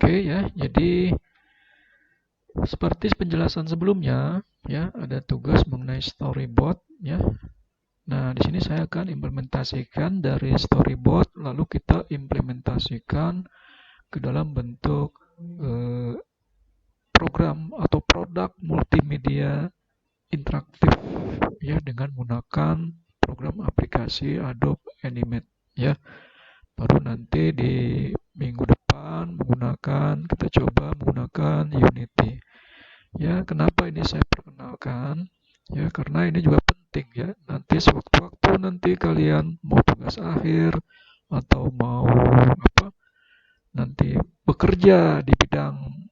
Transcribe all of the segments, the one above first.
Oke ya, jadi seperti penjelasan sebelumnya ya, ada tugas mengenai storyboard ya. Nah, di sini saya akan implementasikan dari storyboard lalu kita implementasikan ke dalam bentuk program atau produk multimedia interaktif ya dengan menggunakan program aplikasi Adobe Animate ya. Baru nanti di minggu depan kita coba menggunakan Unity. Ya, kenapa ini saya perkenalkan? Ya, karena ini juga penting ya. Nanti sewaktu-waktu nanti kalian mau tugas akhir atau mau nanti bekerja di bidang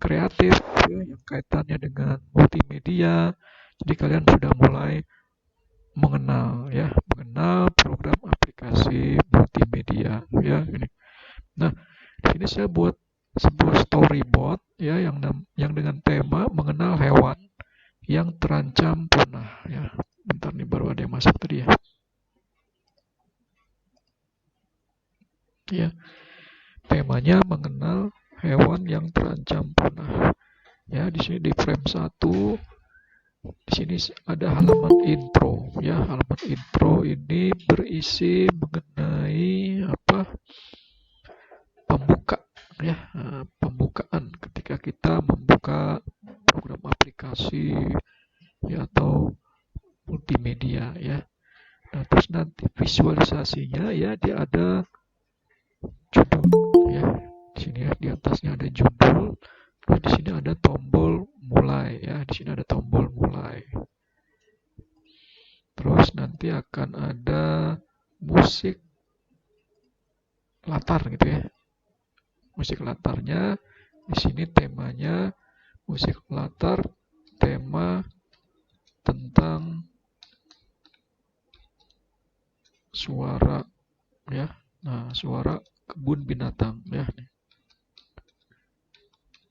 kreatif ya, yang kaitannya dengan multimedia. Jadi kalian sudah mulai mengenal program aplikasi multimedia ya ini. Nah, di sini saya buat sebuah storyboard ya yang dengan tema mengenal hewan yang terancam punah ya. Bentar nih baru ada yang masuk tadi ya. Ya, temanya mengenal hewan yang terancam punah. Ya, di sini di frame 1 di sini ada halaman intro ya. Halaman intro ini berisi mengenai pembuka ya, pembukaan ketika kita membuka program aplikasi ya atau multimedia ya. Nah, terus nanti visualisasinya ya dia ada judul ya. Di sini ya di atasnya ada judul. Terus di sini ada tombol mulai ya. Di sini ada tombol mulai. Terus nanti akan ada musik latar gitu ya. Musik latarnya di sini temanya musik latar tema tentang suara ya. Nah, suara kebun binatang ya.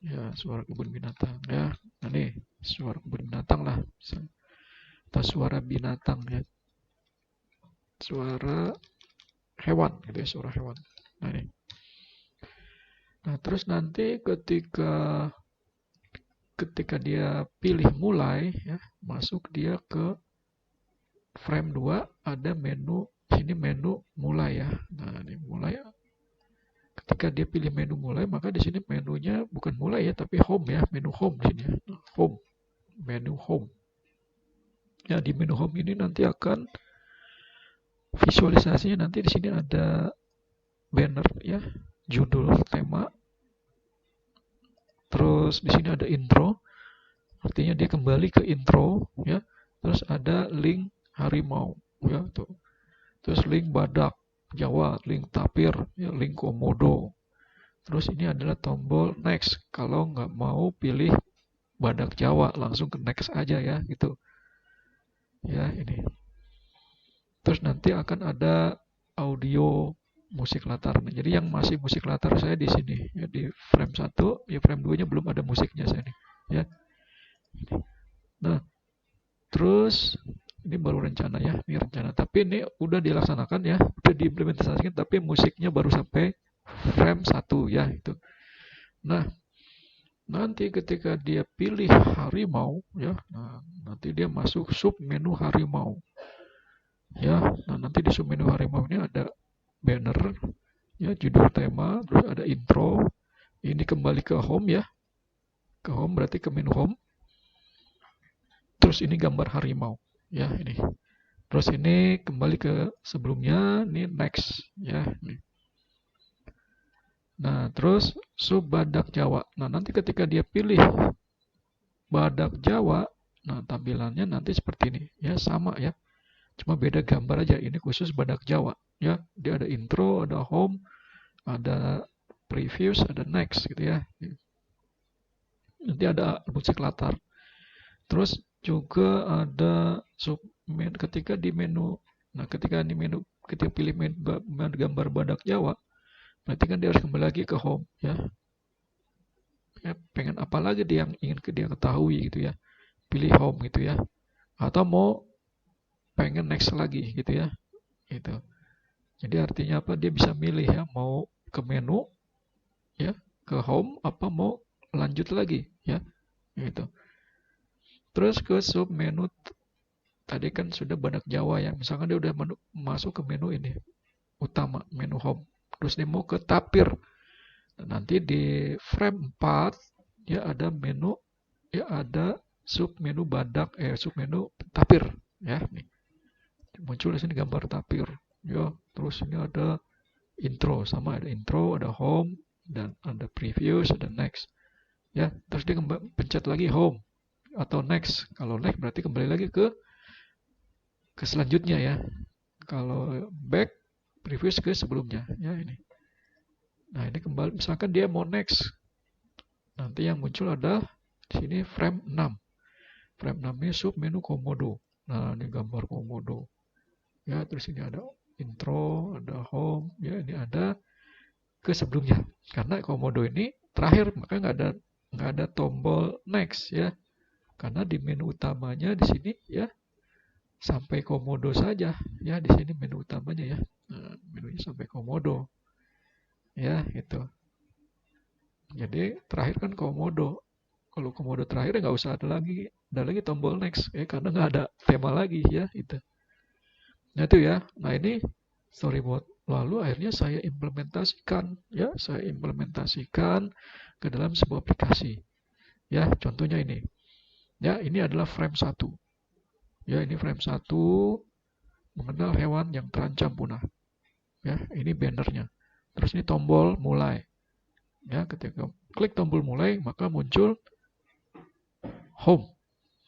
Ya, suara kebun binatang ya. Nah, nih, suara kebun binatang lah. Atau suara binatang ya. Suara hewan gitu ya, suara hewan. Nah, ini. Nah, terus nanti ketika dia pilih mulai ya, masuk dia ke frame 2 ada menu sini menu mulai ya. Nah, ini mulai. Ketika dia pilih menu mulai, maka di sini menunya bukan mulai ya, tapi home ya, menu home di sini ya. Nah, home, menu home. Ya, di menu home ini nanti akan visualisasinya nanti di sini ada banner ya, judul tema. Terus di sini ada intro, artinya dia kembali ke intro ya. Terus ada link harimau ya tuh. Terus link badak Jawa, link tapir, ya, link komodo. Terus ini adalah tombol next. Kalau nggak mau pilih badak Jawa, langsung ke next aja ya gitu. Ya ini. Terus nanti akan ada audio musik latar. Nah, jadi yang masih musik latar saya di sini ya di frame 1, ya frame 2-nya belum ada musiknya saya nih ya. Nah, terus ini baru rencana ya, ini rencana. Tapi ini udah dilaksanakan ya, udah diimplementasikan tapi musiknya baru sampai frame 1 ya itu. Nah, nanti ketika dia pilih harimau ya, nah, nanti dia masuk sub menu harimau. Ya, nah nanti di sub menu harimau ini ada banner ya judul tema, terus ada intro. Ini kembali ke home ya. Ke home berarti ke menu home. Terus ini gambar harimau ya ini. Terus ini kembali ke sebelumnya, ini next ya. Nah, terus sub badak Jawa. Nah, nanti ketika dia pilih badak Jawa, nah tampilannya nanti seperti ini ya, sama ya. Cuma beda gambar aja. Ini khusus badak Jawa ya. Dia ada intro, ada home, ada previews, ada next gitu ya. Nanti ada musik latar. Terus juga ada ketika di menu, nah ketika di menu kita pilih gambar badak Jawa, berarti kan dia harus kembali lagi ke home ya. Ya pengen apa lagi dia yang ingin dia ketahui gitu ya. Pilih home gitu ya. Atau mau pengen next lagi gitu ya. Gitu. Jadi artinya apa? Dia bisa milih ya mau ke menu ya ke home apa mau lanjut lagi ya gitu. Terus ke sub menu tadi kan sudah badak Jawa ya. Misalkan dia udah masuk ke menu ini utama, menu home. Terus dia mau ke tapir. Nah, nanti di frame 4 ya ada menu ya ada sub menu badak sub menu tapir ya nih. Muncul di sini gambar tapir. Ya, terus ini ada intro sama ada intro, ada home dan ada previews, ada next. Ya, terus dia pencet lagi home atau next. Kalau next berarti kembali lagi ke selanjutnya ya. Kalau back previous ke sebelumnya ya ini. Nah, ini kembali misalkan dia mau next. Nanti yang muncul ada di sini frame 6. Frame 6 ini sub menu komodo. Nah, ini gambar komodo. Ya, terus ini ada intro, ada home, ya ini ada ke sebelumnya. Karena komodo ini terakhir, maka nggak ada tombol next ya. Karena di menu utamanya di sini ya sampai komodo saja ya di sini menu utamanya ya. Nah, menunya sampai komodo. Ya, gitu. Jadi terakhir kan komodo. Kalau komodo terakhir nggak usah ada lagi tombol next ya karena nggak ada tema lagi ya itu. Nah itu ya. Nah ini storyboard. Lalu akhirnya saya implementasikan ke dalam sebuah aplikasi. Ya, contohnya ini. Ya, ini adalah frame 1. Ya, ini frame 1 mengenal hewan yang terancam punah. Ya, ini bannernya. Terus ini tombol mulai. Ya, ketika klik tombol mulai maka muncul home.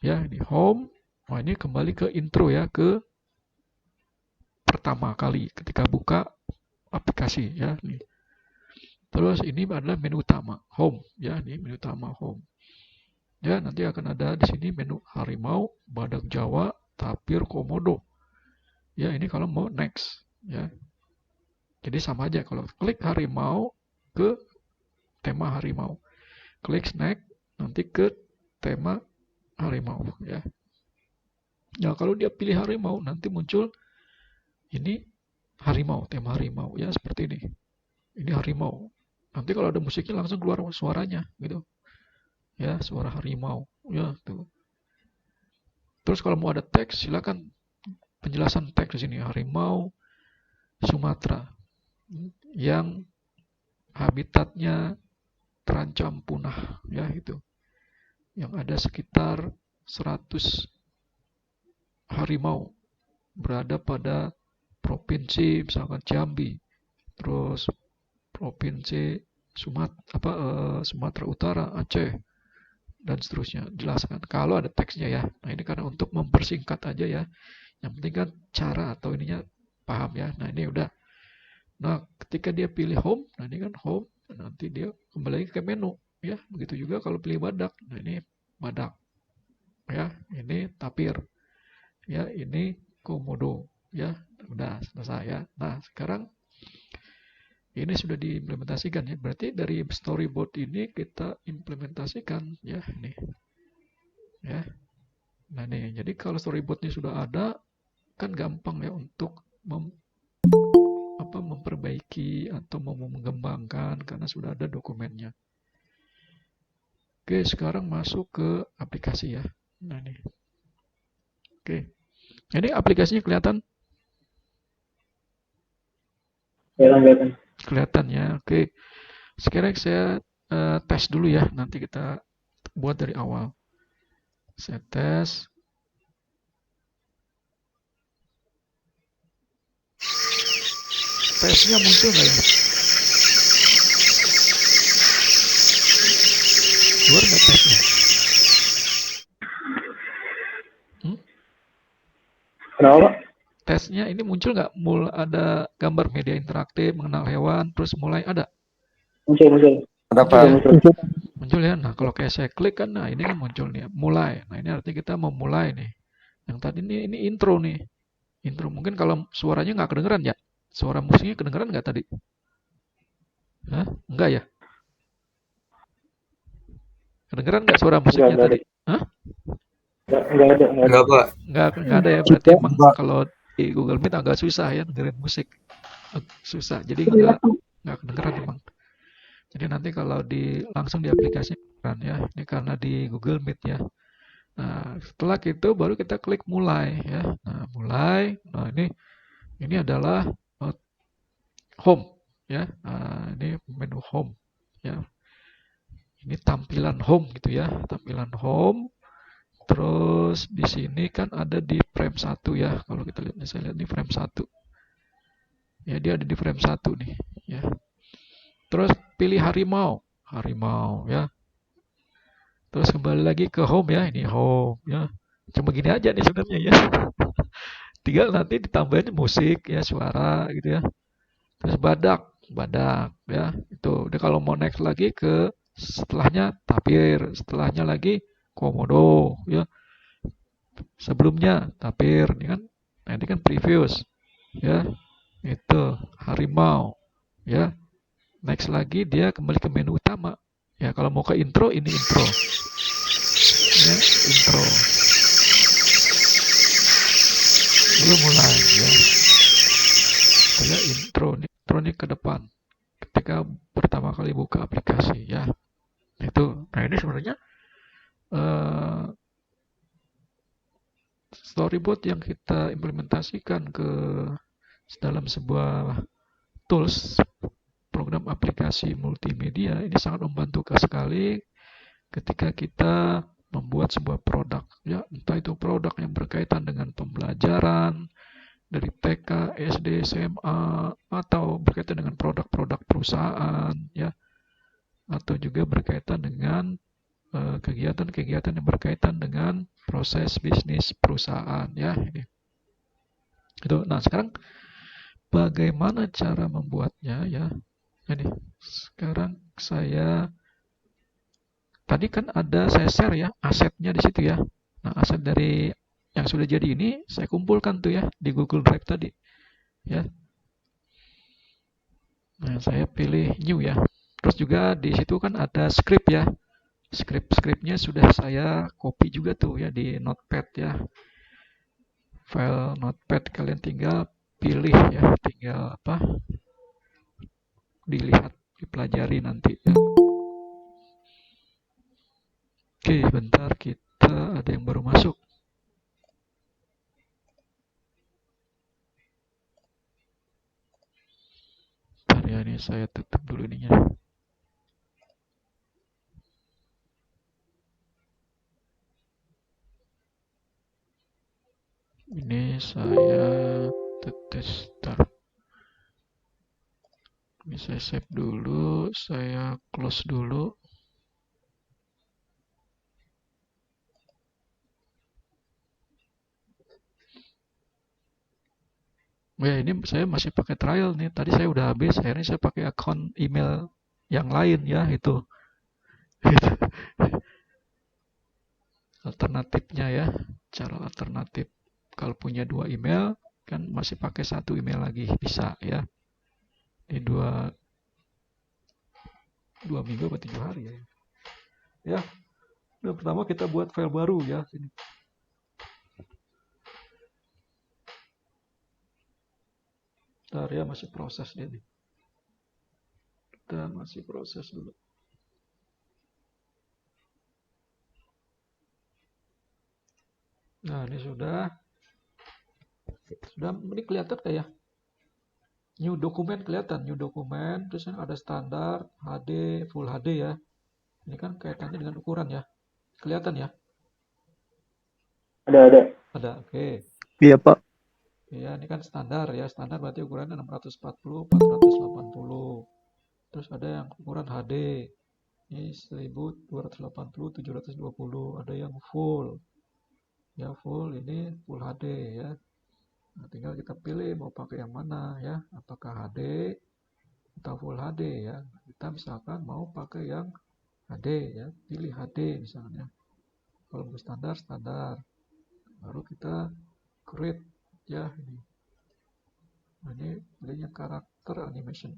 Ya, ini home. Nah, ini kembali ke intro ya, ke pertama kali ketika buka aplikasi ya. Nih. Terus ini adalah menu utama, home ya, ini menu utama home. Ya, nanti akan ada di sini menu harimau, badak Jawa, tapir, komodo. Ya, ini kalau mau next ya. Jadi sama aja kalau klik harimau ke tema harimau. Klik next nanti ke tema harimau ya. Nah, kalau dia pilih harimau nanti muncul ini harimau, tema harimau ya seperti ini. Ini harimau. Nanti kalau ada musiknya langsung keluar suaranya gitu. Ya, suara harimau. Ya, tuh. Terus kalau mau ada teks silakan penjelasan teks di sini harimau Sumatera yang habitatnya terancam punah ya itu. Yang ada sekitar 100 harimau berada pada provinsi misalkan Jambi, terus provinsi Sumatera Utara, Aceh dan seterusnya. Jelaskan kalau ada teksnya ya. Nah, ini karena untuk mempersingkat aja ya. Yang penting kan cara atau ininya paham ya. Nah, ini udah. Nah, ketika dia pilih home, nah ini kan home, nanti dia kembali ke menu ya. Begitu juga kalau pilih badak. Nah, ini badak. Ya, ini tapir. Ya, ini komodo. Ya, udah selesai ya. Nah, sekarang ini sudah diimplementasikan ya. Berarti dari storyboard ini kita implementasikan ya ini. Ya. Nah, nih, jadi kalau storyboardnya sudah ada kan gampang ya untuk memperbaiki atau mengembangkan karena sudah ada dokumennya. Oke, sekarang masuk ke aplikasi ya. Nah, nih. Oke. Ini aplikasinya kelihatan? Kelihatan. Kelihatan ya. Oke. Sekarang saya tes dulu ya. Nanti kita buat dari awal. Saya tes. Tesnya muncul nggak ya? Keluar nggak tesnya? Kenapa? Tesnya ini muncul nggak? Ada gambar media interaktif, mengenal hewan, terus mulai ada? Muncul. Muncul ya? Muncul. Muncul ya. Nah, kalau kayak saya klik kan, nah ini kan muncul nih, mulai. Nah, ini artinya kita mau mulai nih. Yang tadi ini intro nih. Intro mungkin kalau suaranya nggak kedengeran ya? Suara musiknya kedengeran nggak tadi? Hah? Enggak ya? Kedengeran nggak suara musiknya Enggak tadi? Hah? Enggak ada. Enggak, Pak. Nggak ada ya. Berarti emang kalau di Google Meet agak susah ya dengerin musik. Susah. Jadi nggak kedengeran emang. Jadi Jadi nanti kalau langsung di aplikasi kan ya. Ini karena di Google Meet ya. Nah, setelah itu baru kita klik mulai ya. Nah, mulai. Nah, ini adalah home ya. Nah, ini menu home ya. Ini tampilan home gitu ya. Tampilan home. Terus di sini kan ada di frame 1 ya. Kalau kita lihat, saya lihat di frame 1. Ya, dia ada di frame 1 nih ya. Terus pilih harimau. Harimau ya. Terus kembali lagi ke home ya. Ini home ya. Cuma gini aja nih sebenarnya ya. Tinggal nanti ditambahin musik ya, suara gitu ya. Terus badak, badak ya. Itu. Udah kalau mau next lagi ke setelahnya tapir, setelahnya lagi komodo ya. Sebelumnya tapir, ini kan. Nah, ini kan previous ya. Itu harimau ya. Next lagi dia kembali ke menu utama. Ya, kalau mau ke intro ini intro. Ya, intro. Lalu mulai ya. Saya intro nih ke depan. Ketika pertama kali buka aplikasi ya. Itu. Nah, ini sebenarnya uh, storyboard yang kita implementasikan ke dalam sebuah tools program aplikasi multimedia ini sangat membantu sekali ketika kita membuat sebuah produk ya, entah itu produk yang berkaitan dengan pembelajaran dari TK, SD, SMA atau berkaitan dengan produk-produk perusahaan ya, atau juga berkaitan dengan kegiatan-kegiatan yang berkaitan dengan proses bisnis perusahaan ya ini. Itu. Nah, sekarang bagaimana cara membuatnya ya? Ini sekarang tadi kan ada saya share ya asetnya di situ ya. Nah, aset dari yang sudah jadi ini saya kumpulkan tuh ya di Google Drive tadi ya. Nah, saya pilih new ya. Terus juga di situ kan ada script ya. Script-scriptnya sudah saya copy juga tuh ya di Notepad ya. File Notepad kalian tinggal pilih ya, tinggal dilihat, dipelajari nanti ya. Oke, bentar kita ada yang baru masuk. Bentar ya, ini saya tutup dulu ininya. Ini saya tester. Ini saya save dulu, saya close dulu. Ya, ini saya masih pakai trial nih. Tadi saya udah habis, akhirnya saya pakai akun email yang lain ya, itu. Alternatifnya ya, cara alternatif. Kalau punya 2 email, kan masih pakai 1 email lagi, bisa ya. Ini 2 minggu atau 7 hari ya. Ya, yang pertama kita buat file baru ya. Sini. Bentar ya, masih proses dia nih. Kita masih proses dulu. Nah, ini sudah. Ini kelihatan kayak new dokumen kelihatan, new dokumen, terus ada standar, HD, full HD ya. Ini kan kaitannya dengan ukuran ya. Kelihatan ya? Ada. Ada, oke. Iya, Pak. Ya, ini kan standar ya. Standar berarti ukurannya 640, 480. Terus ada yang ukuran HD. Ini 1280, 720. Ada yang full. Ya, full ini full HD ya. Nah, tinggal kita pilih mau pakai yang mana ya. Apakah HD atau full HD ya. Kita misalkan mau pakai yang HD ya. Pilih HD misalnya. Kalau mau standar, standar. Baru kita create ya ini. Nah, ini pilihnya karakter animation.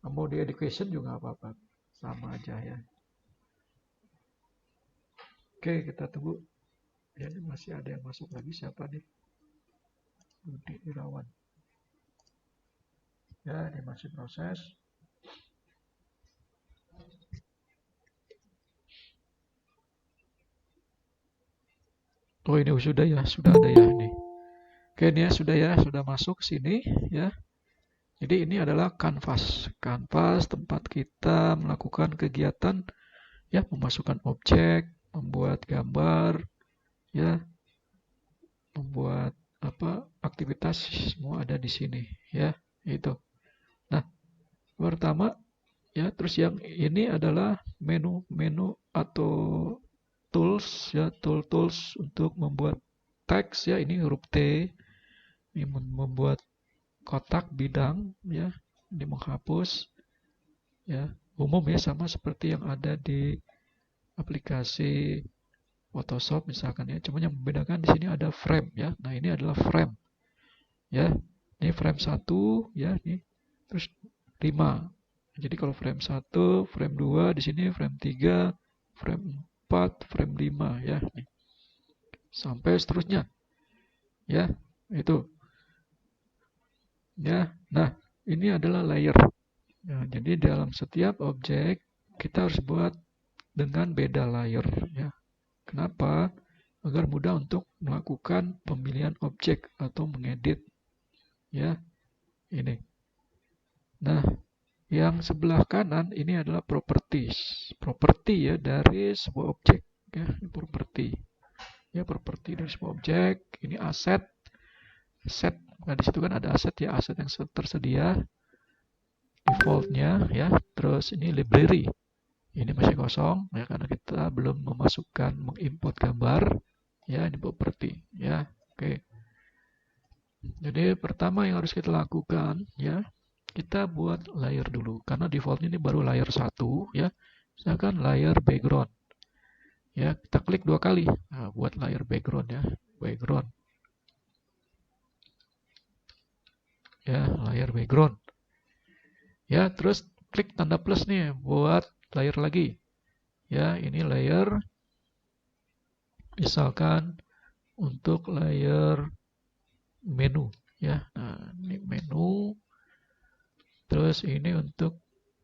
Mau di education juga apa-apa. Sama aja ya. Oke, kita tunggu. Ya, ini masih ada yang masuk lagi. Siapa nih? Budi Irawan. Ya, ini masih proses. Oh ini sudah ya, sudah ada ya ini. Oke ini ya, sudah masuk sini ya. Jadi ini adalah kanvas. Kanvas tempat kita melakukan kegiatan ya, memasukkan objek, membuat gambar, ya, membuat apa aktivitas semua ada di sini ya, itu. Nah, pertama ya, terus yang ini adalah menu-menu atau tools ya, tools untuk membuat teks ya, ini huruf T, ini membuat kotak bidang ya, ini menghapus ya, umum ya, sama seperti yang ada di aplikasi Photoshop misalkan ya, cuma yang membedakan di sini ada frame ya. Nah, ini adalah frame ya. Ini frame 1 ya, ini terus 5. Jadi kalau frame 1, frame 2 di sini, frame 3, frame 4, frame 5 ya. Nih. Sampai seterusnya. Ya, itu. Ya. Nah, ini adalah layer. Ya, jadi dalam setiap objek kita harus buat dengan beda layer ya. Kenapa? Agar mudah untuk melakukan pemilihan objek atau mengedit ya, ini. Nah, yang sebelah kanan ini adalah properties. Properti ya dari sebuah objek ya, properti. Ya, properti dari sebuah objek. Ini aset. Set. Nah, di situ kan ada aset ya, aset yang tersedia defaultnya ya. Terus ini library. Ini masih kosong ya, karena kita belum memasukkan mengimport gambar ya, di properti ya. Oke. Jadi pertama yang harus kita lakukan ya, kita buat layer dulu karena defaultnya ini baru layer 1 ya. Misalkan layer background. Ya, kita klik 2 kali. Nah, buat layer background ya. Background. Ya, layer background. Ya, terus klik tanda plus nih buat layer lagi. Ya, ini layer misalkan untuk layer menu ya. Nah, ini menu. Terus ini untuk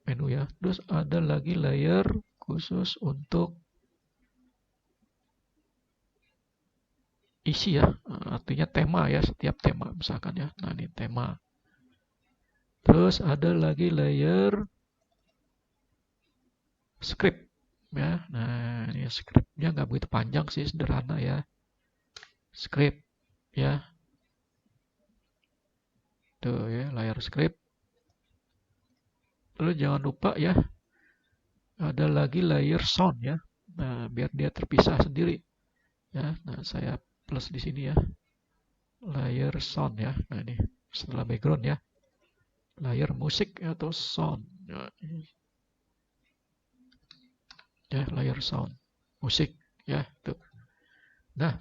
menu ya. Terus ada lagi layer khusus untuk isi ya. Artinya tema ya, setiap tema misalkan ya. Nah, ini tema. Terus ada lagi layer script ya. Nah, ini scriptnya nggak begitu panjang sih, sederhana ya. Script ya. Tuh ya, layer script. Terus jangan lupa ya, ada lagi layer sound ya. Nah, biar dia terpisah sendiri ya. Nah, saya plus di sini ya. Layer sound ya. Nah, ini setelah background ya. Layer musik atau sound. Ya, layer sound. Musik ya, tuh. Nah,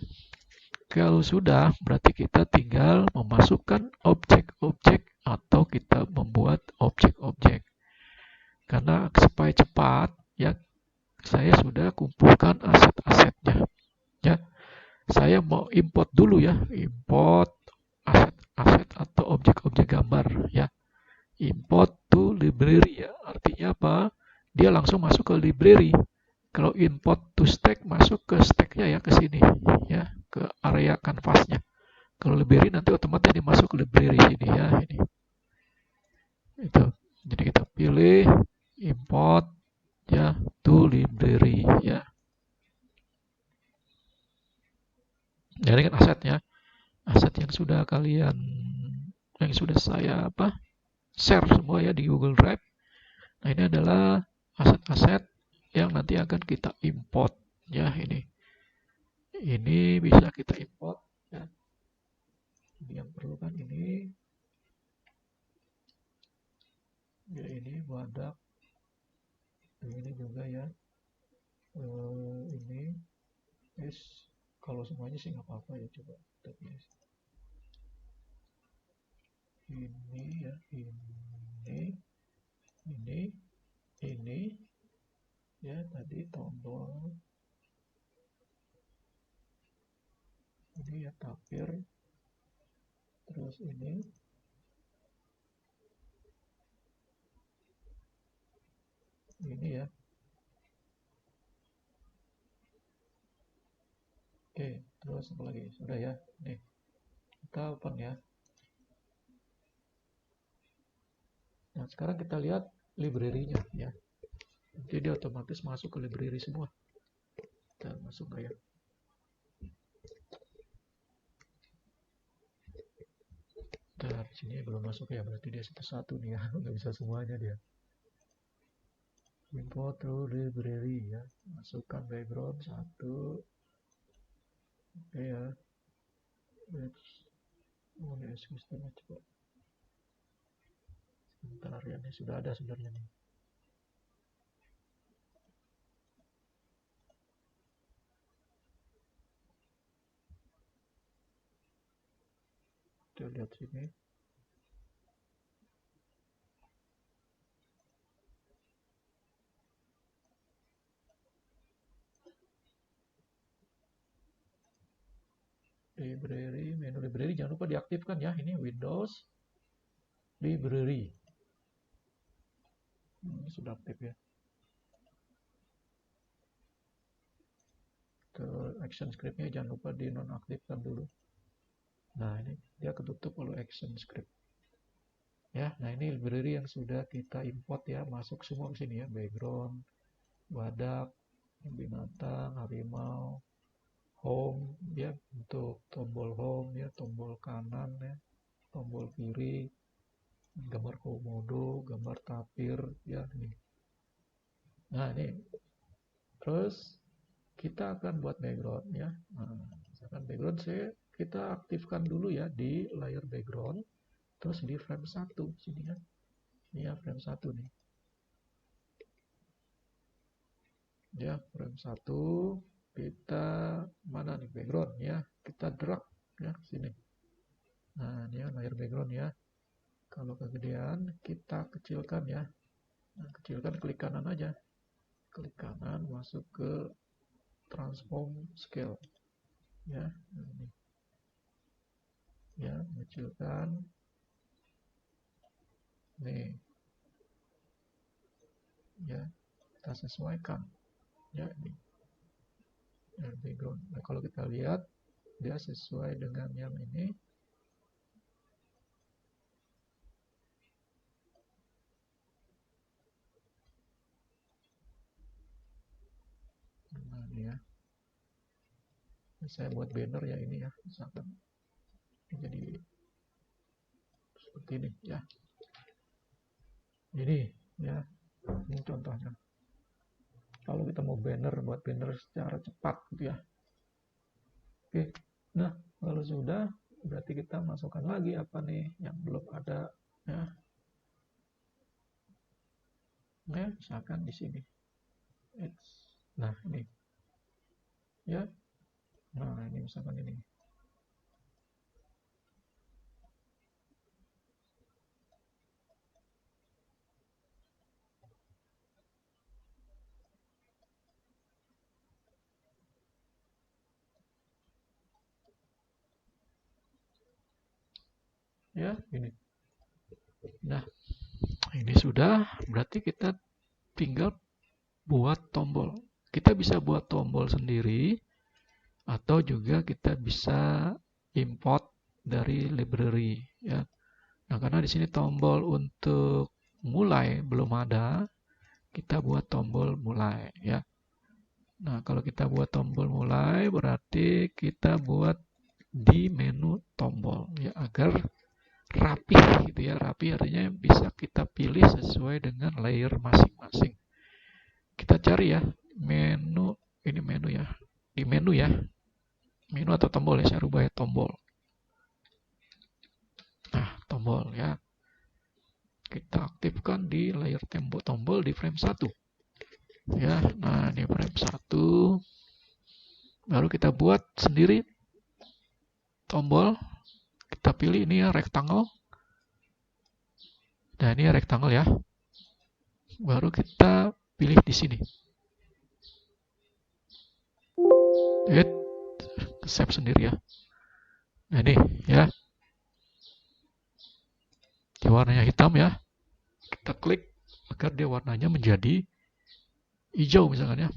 kalau sudah, berarti kita tinggal memasukkan objek-objek atau kita membuat objek-objek. Karena supaya cepat, ya, saya sudah kumpulkan aset-asetnya. Ya, saya mau import dulu ya, import aset-aset atau objek-objek gambar ya. Import to library ya, artinya apa? Dia langsung masuk ke library. Kalau import to stack, masuk ke stacknya ya, ke sini ya, ke area kanvasnya. Kalau library nanti otomatis dimasuk ke library sini ya, ini. Itu. Jadi kita pilih import ya to library ya. Jadi kan asetnya, aset yang sudah saya share semua ya di Google Drive. Nah, ini adalah aset-aset yang nanti akan kita import ya, ini. Ini bisa kita import ya. Ini yang perlu kan ini. Ya, ini wadah. Ini juga ya. Ini kalau semuanya sih nggak apa-apa ya, coba kita pilih. Ini ya, ini ya, tadi tombol ini ya, tapir, terus ini ya. Oke, Oke, terus apa lagi? Sudah ya. Nih, kita open ya. Nah, sekarang kita lihat library-nya ya. Jadi dia otomatis masuk ke library semua. Kita masuk nggak ya? Bentar, sini belum masuk ya, berarti dia satu-satu nih ya, nggak bisa semuanya dia. Import to library ya, masukkan background satu. Oke ya. Let's system coba. Sebentar ya, ini sudah ada sebenarnya nih. Kita lihat sini. Library, menu library jangan lupa diaktifkan ya. Ini Windows Library. Ini sudah aktif ya. Ke action script-nya jangan lupa di nonaktifkan dulu. Nah, ini dia ketutup oleh action script. Ya, nah ini library yang sudah kita import ya, masuk semua ke sini ya, background, badak, binatang, harimau, home ya, untuk tombol home ya, tombol kanan ya, tombol kiri, gambar komodo, gambar tapir ya ini. Nah, ini terus kita akan buat background ya. Nah, misalkan background kita aktifkan dulu ya di layer background, terus di frame 1 sini ya. Ini ya frame 1 nih. Ya, frame 1 kita mana nih background ya, kita drag ya sini. Nah, ini ya layer background ya. Kalau kegedean kita kecilkan ya. Nah, kecilkan, klik kanan aja. Klik kanan masuk ke transform scale. Ya, ini. Ya, kecilkan. Nih. Ya, kita sesuaikan. Ya, ini. Layer background. Nah, kalau kita lihat dia sesuai dengan yang ini. Nah, ini ya. Saya buat banner ya ini ya, misalkan jadi seperti ini ya. Ini ya, ini contohnya. Kalau kita mau buat banner secara cepat gitu ya. Oke, nah kalau sudah berarti kita masukkan lagi apa nih yang belum ada ya. Nah, misalkan di sini. Nah, ini ya. Nah, ini misalkan ini. Ya, ini. Nah, ini sudah, berarti kita tinggal buat tombol. Kita bisa buat tombol sendiri atau juga kita bisa import dari library ya. Nah, karena di sini tombol untuk mulai belum ada, kita buat tombol mulai ya. Nah, kalau kita buat tombol mulai berarti kita buat di menu tombol ya agar rapi gitu ya. Rapi artinya bisa kita pilih sesuai dengan layer masing-masing. Kita cari ya menu, ini menu ya. Di menu ya. Menu atau tombol ya, saya rubah ya tombol. Nah, tombol ya. Kita aktifkan di layer tembok tombol di frame 1. Ya, nah ini frame 1. Baru kita buat sendiri tombol. Kita pilih ini ya rectangle. Nah, ini rectangle ya. Baru kita pilih di sini. Save sendiri ya. Nah, ini ya. Dia warnanya hitam ya. Kita klik agar dia warnanya menjadi hijau misalkan ya.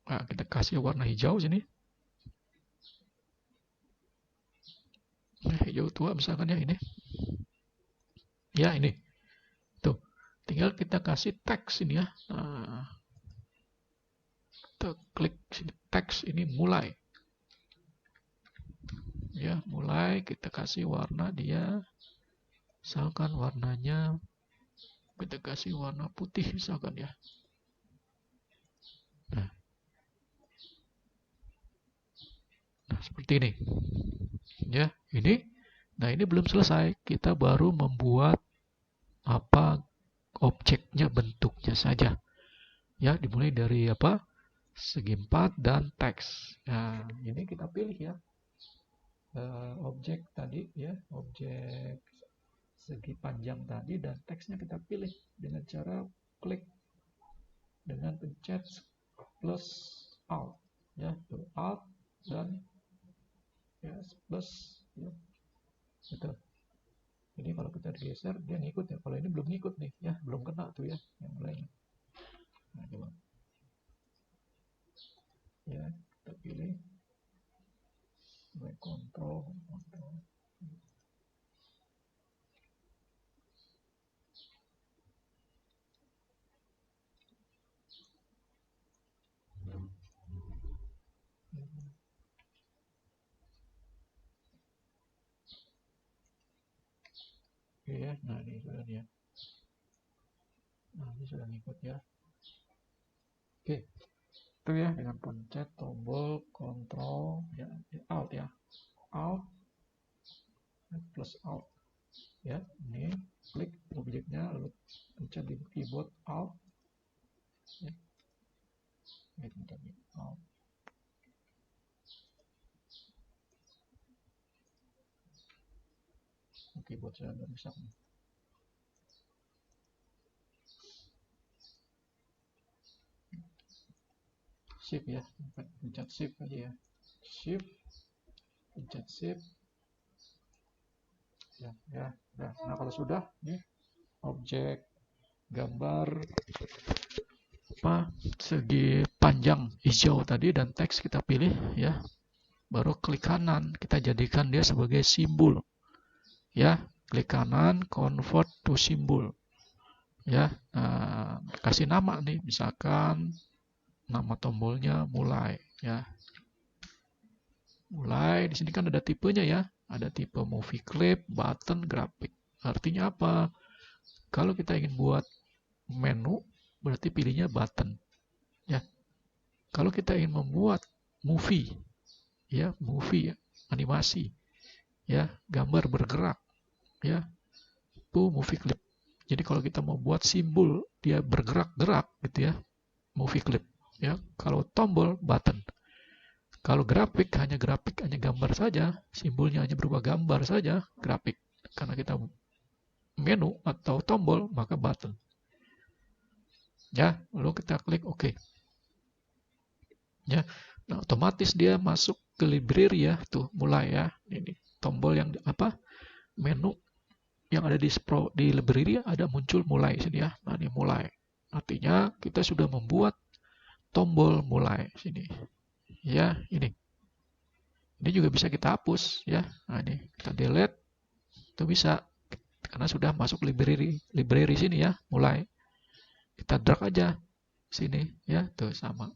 Nah, kita kasih warna hijau sini. hijau tua misalkan ya ini. Ya ini. Tuh. Tinggal kita kasih teks ini ya. Nah, kita klik sini teks ini mulai. Ya, mulai kita kasih warna dia. Misalkan warnanya kita kasih warna putih misalkan ya. Nah, seperti ini. Ya, ini. Nah, ini belum selesai. Kita baru membuat apa objeknya, bentuknya saja. Ya, dimulai dari apa? Segi 4 dan teks. Nah, ini kita pilih ya. Objek tadi ya, objek segi panjang tadi dan teksnya kita pilih dengan cara klik dengan pencet plus alt ya, tuh alt dan ya plus ya gitu. Jadi kalau kita geser dia ngikut ya, kalau ini belum ngikut nih ya, belum kena tuh ya yang lain. Nah, coba ya, kita pilih kontrol. Oke ya, nah ini sudah nih ya. Nah, ini sudah ngikut ya. Oke, itu ya dengan pencet tombol kontrol ya, alt ya, alt plus alt ya. Ini klik objeknya lalu pencet di keyboard alt ya. Alt. Keyboard saya udah rusak nih. Shift ya, pencet shift aja ya, shift, pencet shift ya, ya. Nah kalau sudah nih objek gambar apa segi panjang hijau tadi dan teks kita pilih ya, baru klik kanan kita jadikan dia sebagai simbol ya, klik kanan convert to symbol ya. Nah, kasih nama nih, misalkan nama tombolnya mulai ya. Mulai di sini kan ada tipenya ya, ada tipe movie clip, button, grafik. Artinya apa? Kalau kita ingin buat menu berarti pilihnya button ya. Kalau kita ingin membuat movie ya, movie ya, animasi ya, gambar bergerak ya, itu movie clip. Jadi kalau kita mau buat simbol dia bergerak-gerak gitu ya, movie clip ya. Kalau tombol button. Kalau grafik hanya gambar saja, simbolnya hanya berupa gambar saja, grafik. Karena kita menu atau tombol maka button. Ya, lalu kita klik OK. Ya. Nah, otomatis dia masuk ke library ya, tuh mulai ya. Ini tombol yang apa? Menu yang ada di library ada muncul mulai sini ya. Nah, ini mulai. Artinya kita sudah membuat tombol mulai sini. Ya, ini. Ini juga bisa kita hapus ya. Nah, ini kita delete. Itu bisa karena sudah masuk library sini ya, mulai. Kita drag aja sini ya, tuh sama.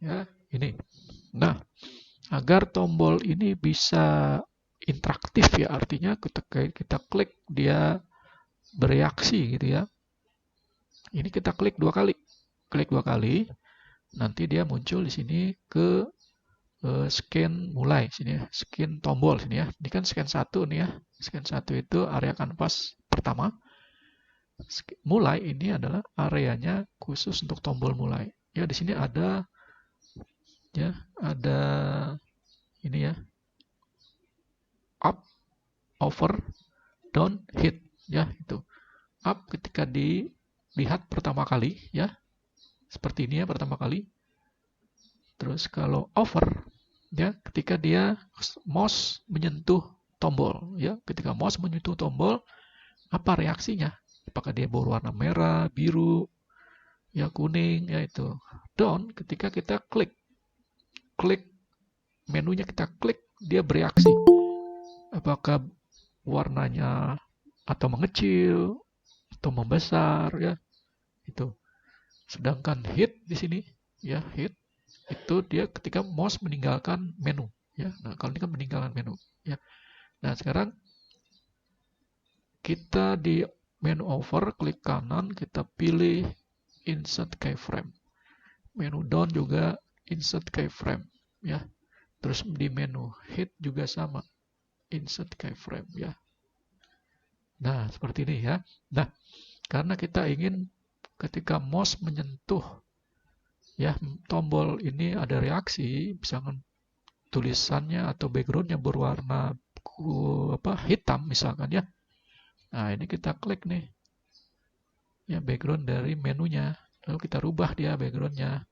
Ya, ini. Nah, agar tombol ini bisa interaktif ya, artinya ketika kita klik dia bereaksi gitu ya. Ini kita klik 2 kali. Klik 2 kali, nanti dia muncul di sini ke scan mulai sini ya, scan tombol sini ya. Ini kan scan 1 nih ya. Scan 1 itu area kanvas pertama. Mulai ini adalah areanya khusus untuk tombol mulai. Ya, di sini ada ya, ada ini ya. Up, over, down, hit ya, itu. Up ketika dilihat pertama kali ya. Seperti ini ya pertama kali. Terus kalau over ya ketika dia mouse menyentuh tombol ya, ketika mouse menyentuh tombol apa reaksinya? Apakah dia berwarna merah, biru, ya kuning ya itu. Down ketika kita klik menunya kita klik dia bereaksi. apakah warnanya atau mengecil atau membesar ya itu. Sedangkan hit di sini ya hit itu dia ketika mouse meninggalkan menu ya. Nah, kalau ini kan meninggalkan menu ya. Nah, sekarang kita di menu over klik kanan kita pilih insert keyframe. Menu down juga insert keyframe ya. Terus di menu hit juga sama insert keyframe ya. Nah, seperti ini ya. Nah, karena kita ingin ketika mouse menyentuh ya tombol ini ada reaksi, misalkan tulisannya atau backgroundnya berwarna hitam misalkan ya. Nah, ini kita klik nih ya background dari menunya. Lalu kita rubah dia backgroundnya.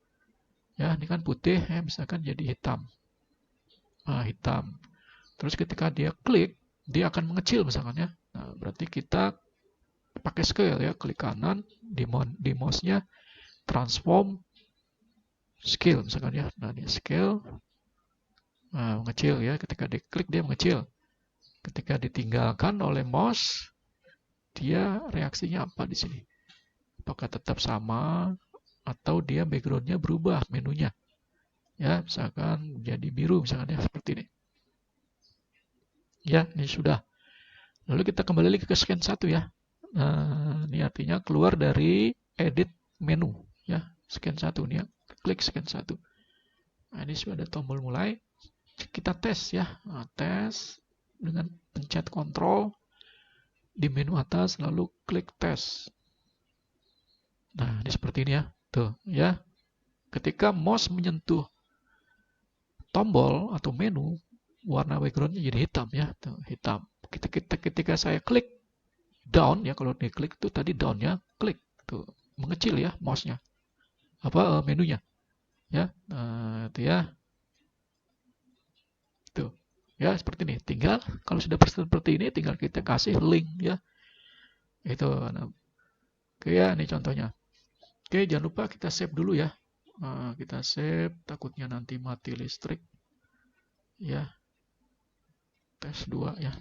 Ya, ini kan putih ya, misalkan jadi hitam. Nah, hitam. Terus ketika dia klik, dia akan mengecil misalkan ya. Nah, berarti kita pakai scale ya, klik kanan di mouse-nya transform scale misalkan ya. Nah, ini scale mengecil ya, ketika diklik dia mengecil. Ketika ditinggalkan oleh mouse, dia reaksinya apa di sini? Apakah tetap sama atau dia backgroundnya berubah menunya? Ya, misalkan jadi biru misalkan ya seperti ini. Ya, ini sudah. Lalu kita kembali lagi ke scan 1 ya. Nah, ini artinya keluar dari edit menu ya. Scan 1 nih ya. Klik scan 1. Nah, ini sudah ada tombol mulai. Kita tes ya. Nah, tes dengan pencet kontrol di menu atas lalu klik tes. Nah, ini seperti ini ya. Tuh, ya. Ketika mouse menyentuh tombol atau menu, warna backgroundnya jadi hitam ya. Tuh, hitam. Ketika saya klik down ya, kalau diklik itu tadi down-nya klik tuh mengecil ya mouse-nya menunya ya. Nah, itu ya tuh ya seperti ini. Tinggal kalau sudah seperti ini tinggal kita kasih link ya itu. Nah, oke ya ini contohnya. Oke, jangan lupa kita save dulu ya. Kita save, takutnya nanti mati listrik ya. Tes 2 ya.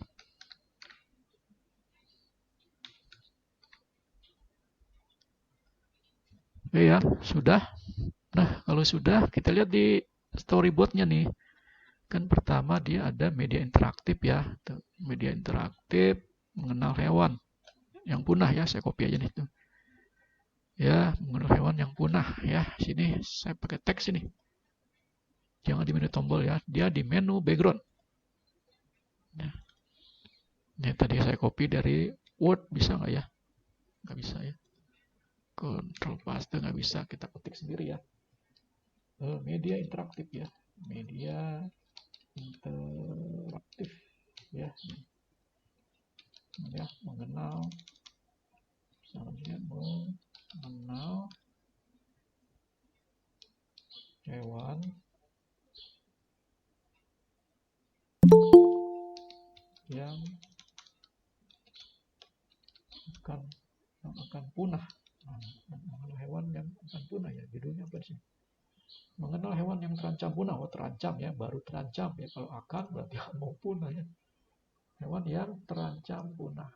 Oke ya, sudah. Nah, kalau sudah, kita lihat di storyboardnya nih. Kan pertama dia ada media interaktif ya. Tuh, media interaktif mengenal hewan yang punah ya. Saya copy aja nih. Tuh. Ya, mengenal hewan yang punah ya. Sini saya pakai teks ini. Jangan di menu tombol ya. Dia di menu background. Nah, ini tadi saya copy dari Word, bisa nggak ya? Nggak bisa ya. Control paste nggak bisa, kita ketik sendiri ya. Media interaktif ya, media interaktif ya, ya mengenal, misalnya mengenal hewan yang akan punah. Mengenal hewan yang akan punah ya, judulnya apa sih? Mengenal hewan yang terancam punah. Oh, terancam ya, baru terancam ya. Kalau akan berarti mau punah ya. Hewan yang terancam punah.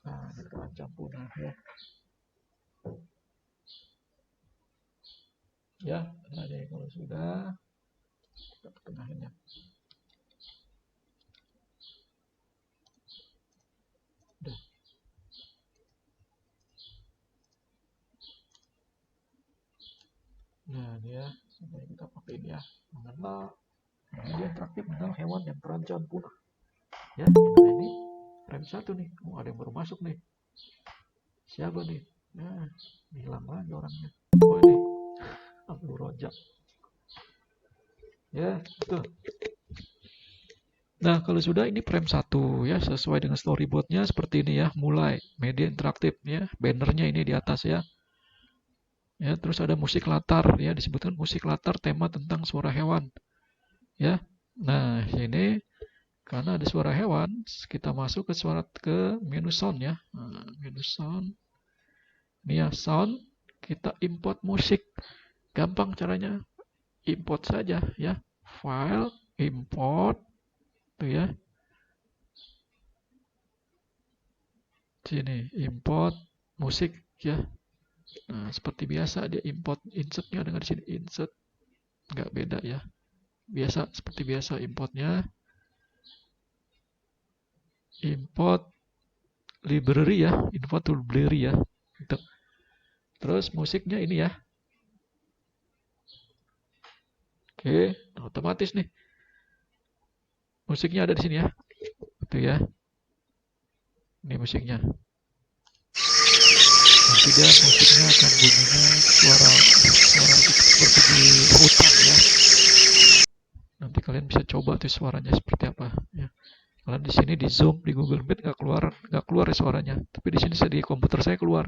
Nah, ini terancam punah ya. Ya, nah jadi kalau sudah kita pertengahin ya. Udah. Nah, dia sampai kita pakai ini ya. Mengenal media interaktif mengenal hewan yang terancam punah. Ya, nah ini frame 1 nih. Oh, ada yang baru masuk nih. Siapa nih? Nah, hilang lagi orangnya. Oh, ini Abdul Rojak. Ya, tuh. Nah, kalau sudah ini frame 1 ya, sesuai dengan storyboardnya seperti ini ya. Mulai media interaktif ya. Bannernya ini di atas ya. Ya, terus ada musik latar ya, disebutkan musik latar tema tentang suara hewan. Ya. Nah, ini karena ada suara hewan, kita masuk ke menu sound ya. Nah, menu sound. Ini ya sound, kita import musik. Gampang caranya. Import saja ya. File, import tuh ya. Sini import musik ya. Nah, seperti biasa dia import insertnya dengan di sini insert, nggak beda ya. Biasa seperti biasa importnya. Import library ya, import library ya. Gitu. Terus musiknya ini ya. Oke, otomatis nih. Musiknya ada di sini ya. Itu ya. Ini musiknya. Nanti dia musiknya akan bunyinya suara seperti di hutan ya. Nanti kalian bisa coba tuh suaranya seperti apa ya. Kalian di sini di Zoom di Google Meet nggak keluar ya suaranya. Tapi di sini di komputer saya keluar.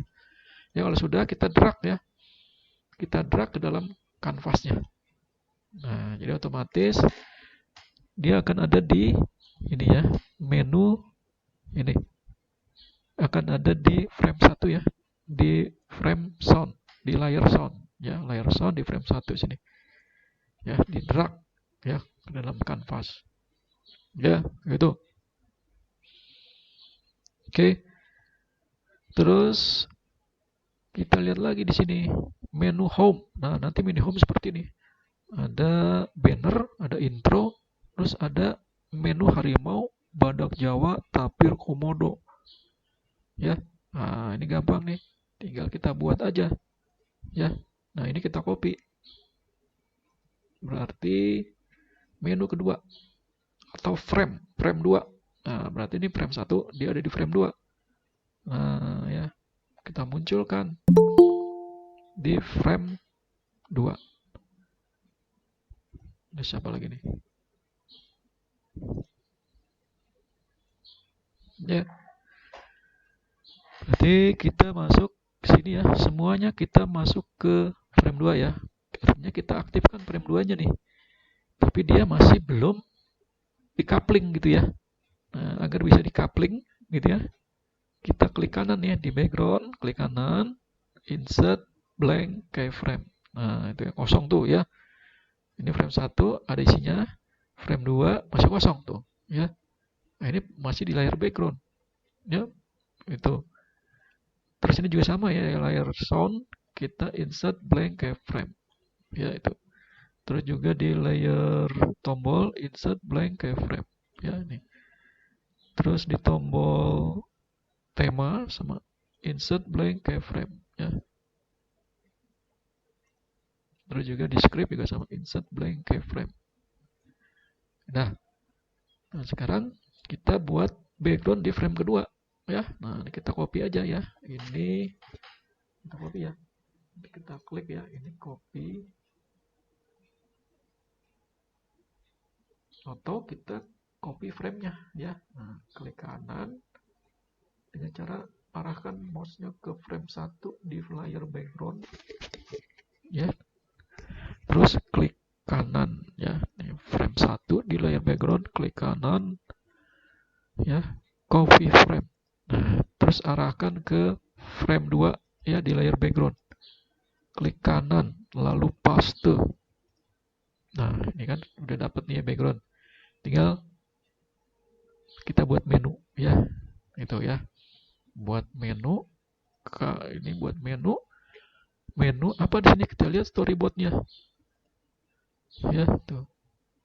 Ya kalau sudah kita drag ya. Kita drag ke dalam kanvasnya. Nah, jadi otomatis dia akan ada di ini ya, menu ini akan ada di frame 1 ya, di frame sound, di layer sound ya, layer sound di frame 1 sini ya, di drag ya ke dalam kanvas ya, gitu. Oke, terus kita lihat lagi di sini menu home. Nah, nanti menu home seperti ini, ada banner, ada intro, terus ada menu harimau, badak Jawa, tapir, komodo ya. Nah, ini gampang nih. Tinggal kita buat aja ya. Nah, ini kita copy. Berarti menu kedua atau frame 2. Nah, berarti ini frame 1, dia ada di frame 2. Nah, ya. Kita munculkan di frame 2. Ada siapa lagi nih? Ya. Berarti kita masuk ke sini ya. Semuanya kita masuk ke frame 2 ya. Artinya kita aktifkan frame 2-nya nih. Tapi dia masih belum di coupling gitu ya. Nah, agar bisa di coupling gitu ya. Kita klik kanan ya di background, klik kanan, insert blank keyframe. Nah, itu yang kosong tuh ya. Ini frame 1 ada isinya, frame 2 masih kosong tuh ya. Nah, ini masih di layar background ya. Itu. Terus ini juga sama ya, layar sound kita insert blank keyframe. Ya, itu. Terus juga di layer tombol insert blank keyframe. Ya, ini. Terus di tombol tema sama insert blank keyframe ya. Terus juga di script juga sama insert blank keyframe. Nah, sekarang kita buat background di frame kedua ya. Nah, ini kita copy aja ya. Ini kita copy ya. Kita klik ya, ini copy. Atau kita copy frame-nya ya. Nah, klik kanan dengan cara arahkan mouse-nya ke frame 1 di layar background ya. Terus klik kanan ya. Ini frame 1 di layar background, klik kanan ya, copy frame. Nah, terus arahkan ke frame 2 ya di layar background. Klik kanan lalu paste. Nah, ini kan udah dapet nih ya background. Tinggal kita buat menu ya. Itu ya. Buat menu, ini buat menu. Menu apa di sini kita lihat storyboardnya. Ya, tuh.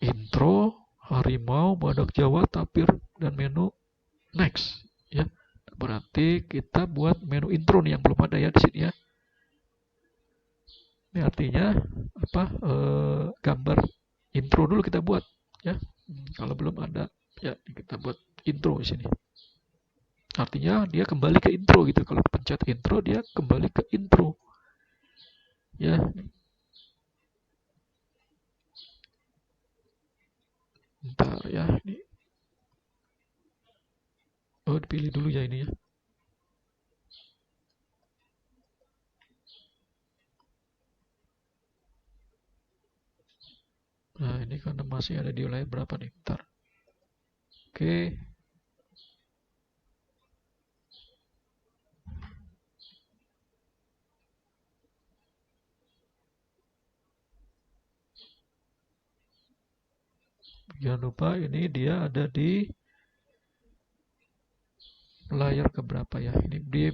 Intro, harimau, badak Jawa, tapir dan menu next ya. Berarti kita buat menu intro nih yang belum ada ya di sini ya. Ini artinya apa? Gambar intro dulu kita buat ya. Kalau belum ada ya kita buat intro di sini. Artinya dia kembali ke intro gitu. Kalau pencet intro dia kembali ke intro. Ya. Bentar ya ini. Oh, dipilih dulu ya ini ya. Nah, ini karena masih ada di layar berapa nih? Bentar. Oke. Jangan lupa ini dia ada di layar keberapa ya. Ini di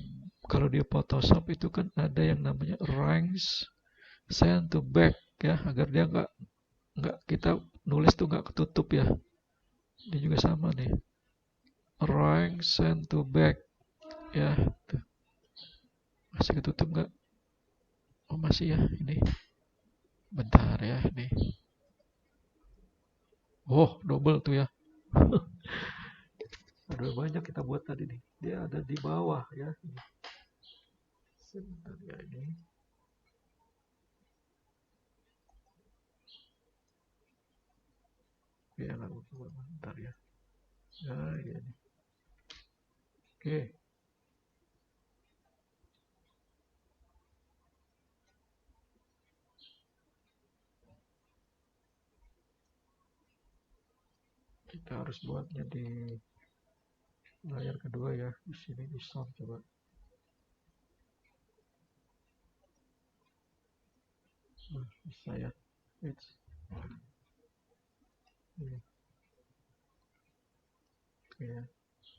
kalau di Photoshop itu kan ada yang namanya range send to back ya, agar dia nggak kita nulis tuh nggak ketutup ya. Ini juga sama nih. Range send to back ya. Tuh. Masih ketutup nggak? Oh masih ya ini. Bentar ya ini. Oh double tuh ya. Ada banyak kita buat tadi nih. Dia ada di bawah ya. Sebentar ya ini. Ya nggak apa-apa. Bentar ya. Nah ini. Oke. Kita harus buatnya di layar kedua ya. Di sini di sound coba. Bisa ya. It's ini. Oke ya.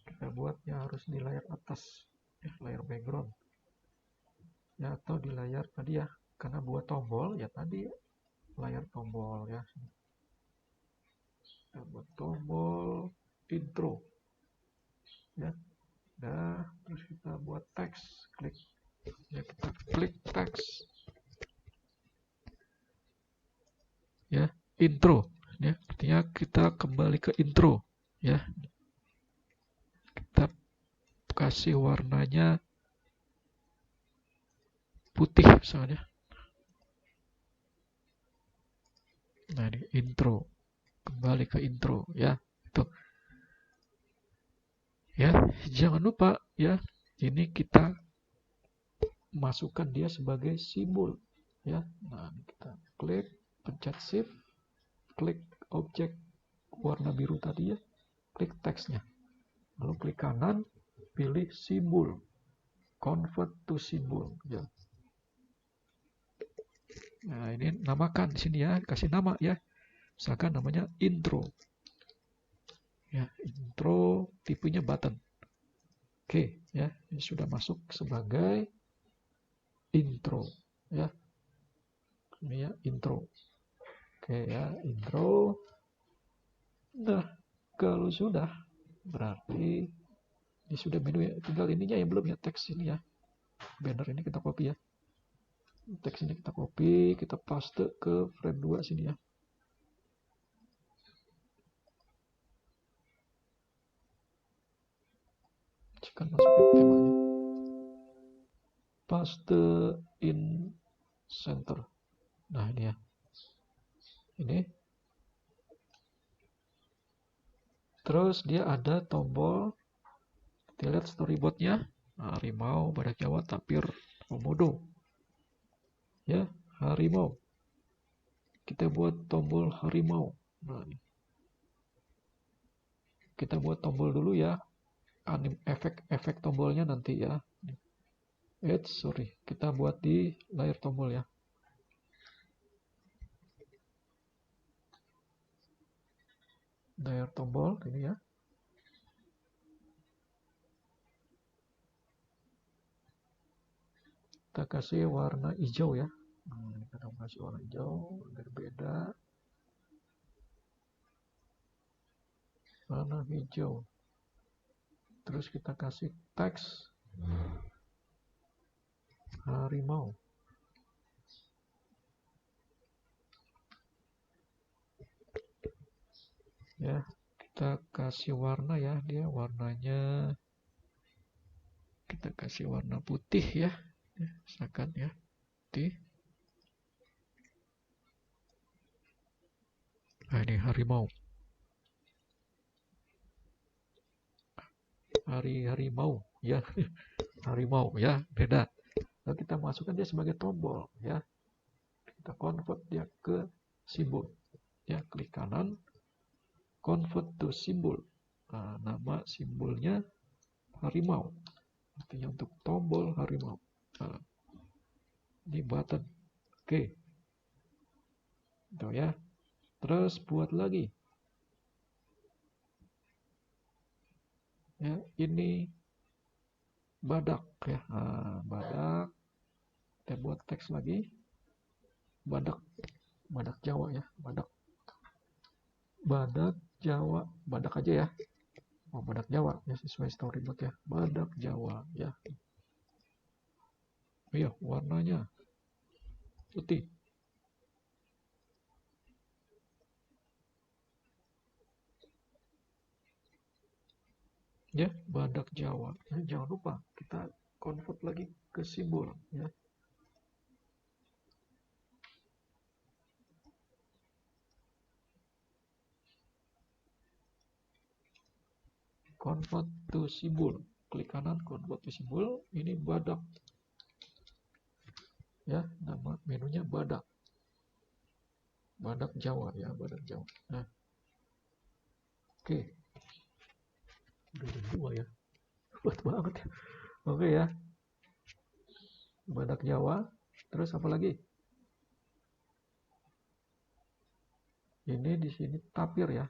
Kita buatnya harus di layar atas ya, layar background ya, atau di layar tadi ya, karena buat tombol ya tadi layar tombol ya. Kita buat tombol intro ya. Nah terus kita buat teks, klik ya, kita klik teks ya, intro ya, artinya kita kembali ke intro ya. Kita kasih warnanya putih misalnya. Nah ini intro, kembali ke intro ya. Itu ya, jangan lupa ya, ini kita masukkan dia sebagai simbol ya. Nah kita klik, pencet shift, klik objek warna biru tadi ya, klik teksnya, lalu klik kanan, pilih simbol, convert to symbol ya. Nah ini namakan di sini ya, kasih nama ya, misalkan namanya intro ya, intro, tipenya button. Oke ya, ini sudah masuk sebagai intro ya, ini ya intro. Oke ya, intro. Nah kalau sudah berarti ini sudah menu ya, tinggal ininya yang belum ya, teks ini ya, banner ini kita copy ya, teks ini kita copy, kita paste ke frame 2 sini ya. Jika masukin temanya, paste in center. Nah ini ya, ini terus dia ada tombol, kita lihat storyboardnya, harimau, badak Jawa, tapir, komodo ya, harimau. Kita buat tombol harimau. Nah, kita buat tombol dulu ya, efek tombolnya nanti ya. Sorry, kita buat di layar tombol ya. Layar tombol ini ya. Kita kasih warna hijau ya. Kita kasih warna hijau agar beda. Warna hijau. Terus kita kasih teks harimau. Ya, kita kasih warna ya, dia warnanya kita kasih warna putih ya. Misalkan ya, putih. Nah ini harimau. Harimau ya. Harimau ya, beda. Lalu kita masukkan dia sebagai tombol ya. Kita convert dia ke simbol. Ya, klik kanan, convert to symbol. Nah, nama simbolnya harimau. Artinya untuk tombol harimau. Nah, ini button. Oke. Itu ya. Terus buat lagi ya, ini badak ya. Nah, badak, kita buat teks lagi, badak Jawa ya, badak Jawa, badak aja ya. Oh, badak Jawa ya, sesuai storyboard ya, badak Jawa ya. Iya, warnanya putih ya, badak Jawa ya. Jangan lupa kita convert lagi ke simbol ya, convert to simbol, klik kanan convert to simbol. Ini badak ya, nama menunya badak Jawa ya, badak Jawa. Nah, oke, udah jam 2 ya, buat banget ya. Oke ya, badak Jawa. Terus apa lagi? Ini di sini tapir ya.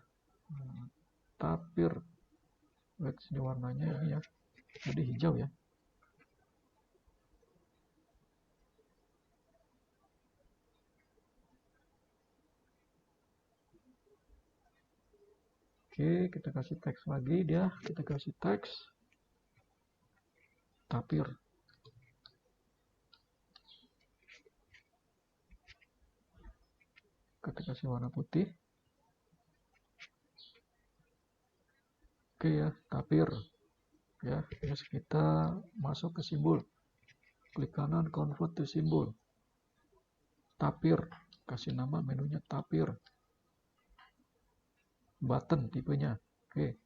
Tapir. Lihat sini warnanya ini ya. Jadi hijau ya. Oke, kita kasih teks lagi dia. Kita kasih teks tapir. Kita kasih warna putih. Oke ya, tapir. Ya, terus kita masuk ke simbol. Klik kanan convert to simbol. Tapir. Kasih nama menunya tapir. Button tipenya. Oke.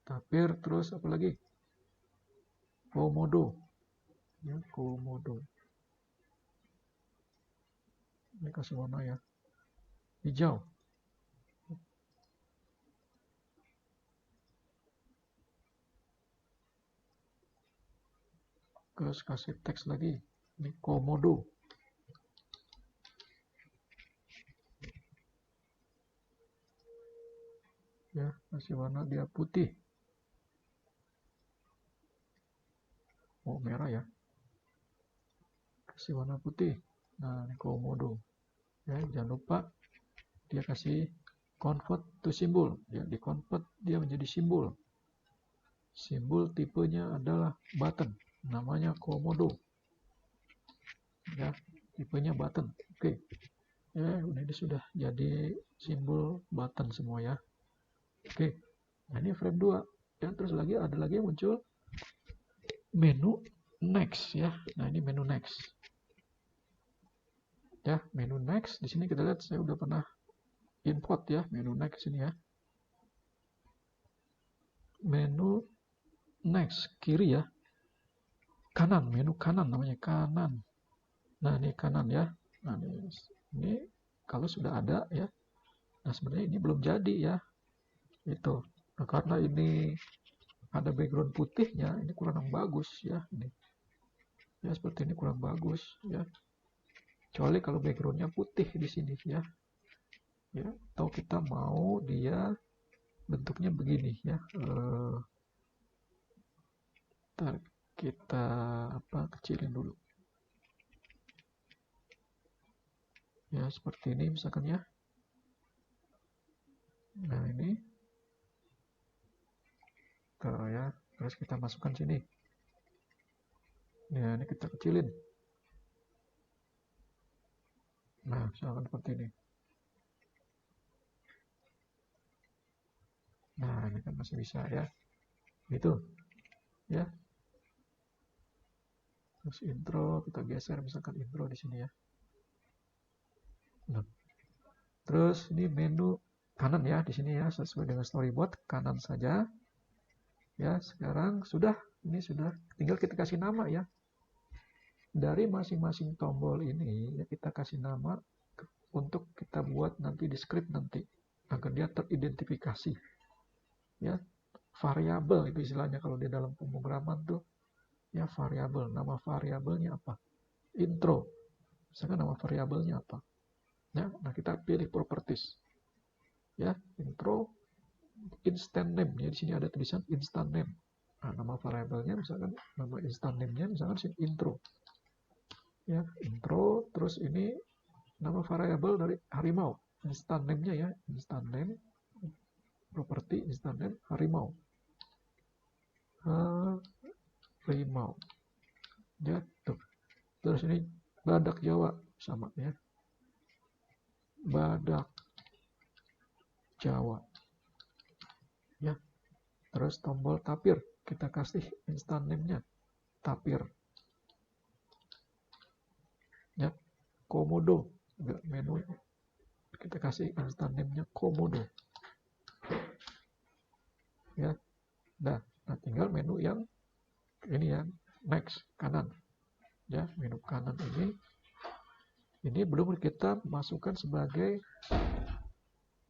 Tapir, terus apa lagi? Komodo. Ya, komodo. Ini kasih warna ya, hijau. Terus kasih teks lagi. Ini komodo. Ya, kasih warna dia putih. Oh, merah ya. Kasih warna putih. Nah, ini komodo. Ya, jangan lupa dia kasih convert to symbol. Ya, di convert dia menjadi simbol. Simbol tipenya adalah button. Namanya komodo. Ya, tipenya button. Oke. Ya, ini sudah jadi simbol button semua ya. Oke. Nah, ini frame 2. Ya, terus ada lagi yang muncul menu next ya. Nah, ini menu next. Ya, menu next. Di sini kita lihat saya udah pernah import ya, menu next ini ya. Menu next kiri ya. Kanan, menu kanan namanya kanan. Nah, ini kanan ya. Nah, ini kalau sudah ada ya. Nah, sebenarnya ini belum jadi ya. Itu. Nah, karena ini ada background putihnya, ini kurang bagus ya. Ini. Ya, seperti ini kurang bagus ya. Kecuali kalau backgroundnya putih di sini ya. Ya, atau kita mau dia bentuknya begini ya. Ntar kita kecilin dulu. Ya, seperti ini misalkan ya. Nah, ini. Tuh ya, terus kita masukkan sini. Ya, ini kita kecilin. Nah, misalkan seperti ini. Nah, ini kan masih bisa ya. Gitu. Ya. Terus intro kita geser misalkan intro di sini ya. Nah. Terus ini menu kanan ya di sini ya, sesuai dengan storyboard kanan saja. Ya, sekarang ini sudah tinggal kita kasih nama ya. Dari masing-masing tombol ini ya kita kasih nama untuk kita buat nanti di script nanti agar dia teridentifikasi. Ya, variabel itu istilahnya kalau di dalam pemrograman tuh ya, variabel. Nama variabelnya apa? Intro. Misalkan nama variabelnya apa? Ya, nah kita pilih properties. Ya, intro. instant name ya, di sini ada tulisan instant name. Nah, nama variabelnya misalkan nama instant name-nya misalkan sini intro. Ya, intro, terus ini nama variabel dari harimau. Instant name-nya ya, instant name, properti instant name harimau. Harimau. Ya, tuh. Terus ini badak Jawa sama ya. Badak Jawa. Ya. Terus tombol tapir, kita kasih instant name-nya tapir. Ya. Komodo, juga menu kita kasih instant name-nya komodo. Ya. Nah, tinggal menu yang ini ya, next kanan. Ya, menu kanan ini belum kita masukkan sebagai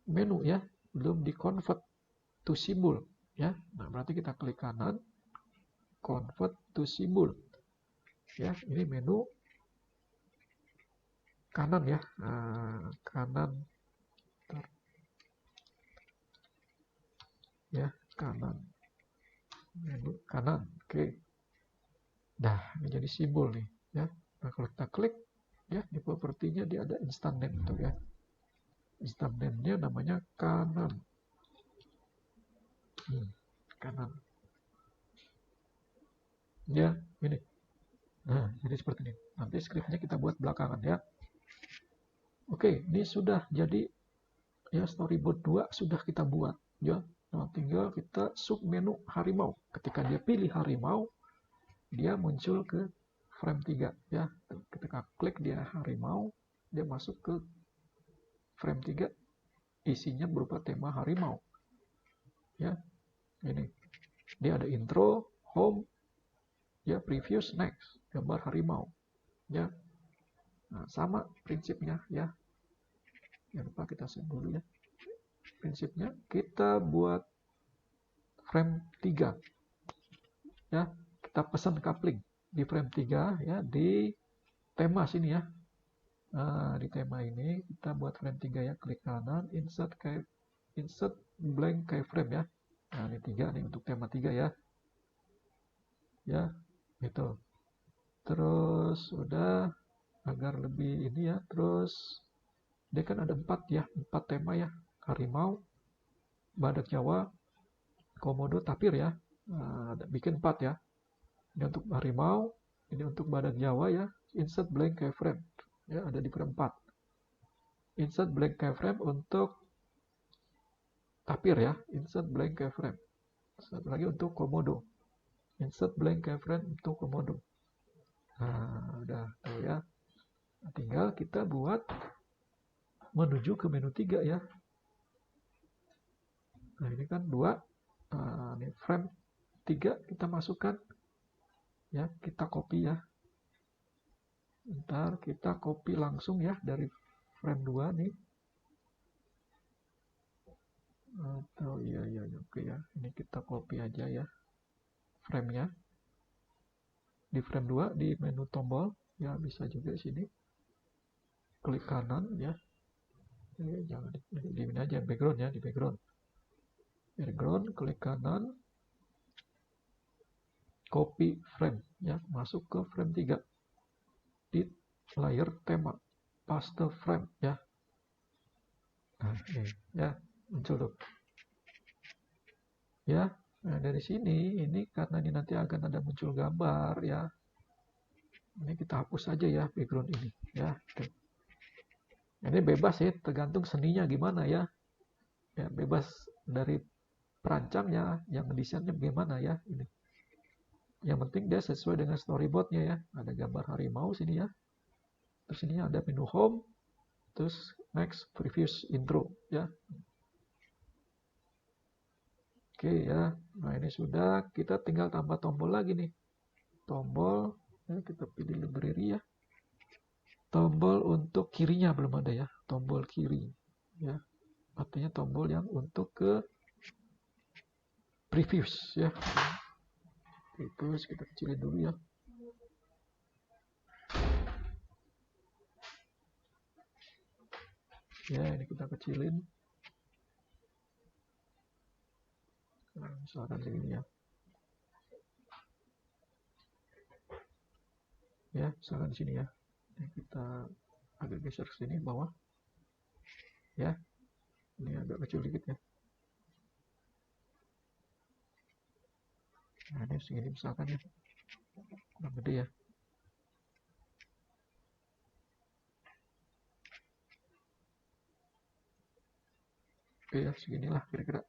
menu ya, belum di convert to symbol ya. Nah, berarti kita klik kanan, convert to symbol. Ya, ini menu kanan ya. Nah, kanan. Ya, kanan. Menu kanan. Oke. Nah, ini jadi simbol nih ya. Nah, kalau kita klik ya, di propertinya dia ada instant name tuh ya. Instant name-nya namanya kanan. Kanan. Ya, ini. Nah, jadi seperti ini. Nanti scriptnya kita buat belakangan ya. Oke, ini sudah jadi ya, storyboard 2 sudah kita buat ya. Nah, tinggal kita submenu harimau. Ketika dia pilih harimau, dia muncul ke frame 3 ya. Ketika klik dia harimau, dia masuk ke frame 3, isinya berupa tema harimau. Ya. Ini. Dia ada intro, home, ya, previous, next, gambar harimau. Ya. Nah, sama prinsipnya ya. Jangan lupa kita save dulu ya. Prinsipnya kita buat frame 3. Ya, kita pesan coupling di frame 3 ya, di tema sini ya. Nah, di tema ini kita buat frame 3 ya, klik kanan, insert blank keyframe ya. Nah, ini 3 nih untuk tema 3 ya. Ya, gitu. Terus udah, agar lebih ini ya, terus dia kan ada 4 ya, 4 tema ya. Harimau, badak Jawa, komodo, tapir ya. Nah, bikin 4 ya. Ini untuk harimau, ini untuk badak Jawa ya. Insert blank keyframe ya, ada di frame 4. Insert blank keyframe untuk tapir ya. Insert blank keyframe. Satu lagi untuk komodo. Insert blank keyframe untuk komodo. Nah, udah tuh ya. Nah, tinggal kita buat menuju ke menu 3 ya. Nah, ini kan 2. Nah, ini frame 3 kita masukkan. Ya, kita copy ya. Ntar kita copy langsung ya dari frame 2 nih. Atau iya oke ya. Ini kita copy aja ya frame-nya. Di frame 2 di menu tombol ya, bisa juga sini. Klik kanan ya. Jangan di ini aja background ya, di background. Background, klik kanan. Copy frame ya, masuk ke frame 3. Di layer tema. Paste frame ya. Nah, ini ya, muncul tuh. Ya, nah dari sini ini karena ini nanti akan ada muncul gambar ya. Ini kita hapus aja ya background ini ya. Oke. Ini bebas ya, tergantung seninya gimana ya. Ya, bebas dari perancangnya, yang desainnya bagaimana ya ini. Yang penting dia sesuai dengan storyboardnya ya. Ada gambar harimau sini ya. Terus ini ada menu home, terus next, previous, intro ya. Oke ya. Nah, ini sudah, kita tinggal tambah tombol lagi nih. Tombol ya, kita pilih library ya. Tombol untuk kirinya belum ada ya, tombol kiri ya, artinya tombol yang untuk ke previous ya. Previous kita kecilin dulu ya. Ya, ini kita kecilin. Nah, misalkan segini ya. Ya, misalkan di sini ya. Nah, kita agak geser ke sini bawah. Ya, ini agak kecil dikit ya. Nah, ini segini misalkan ya. Kurang gede ya. Oke ya, seginilah kira-kira.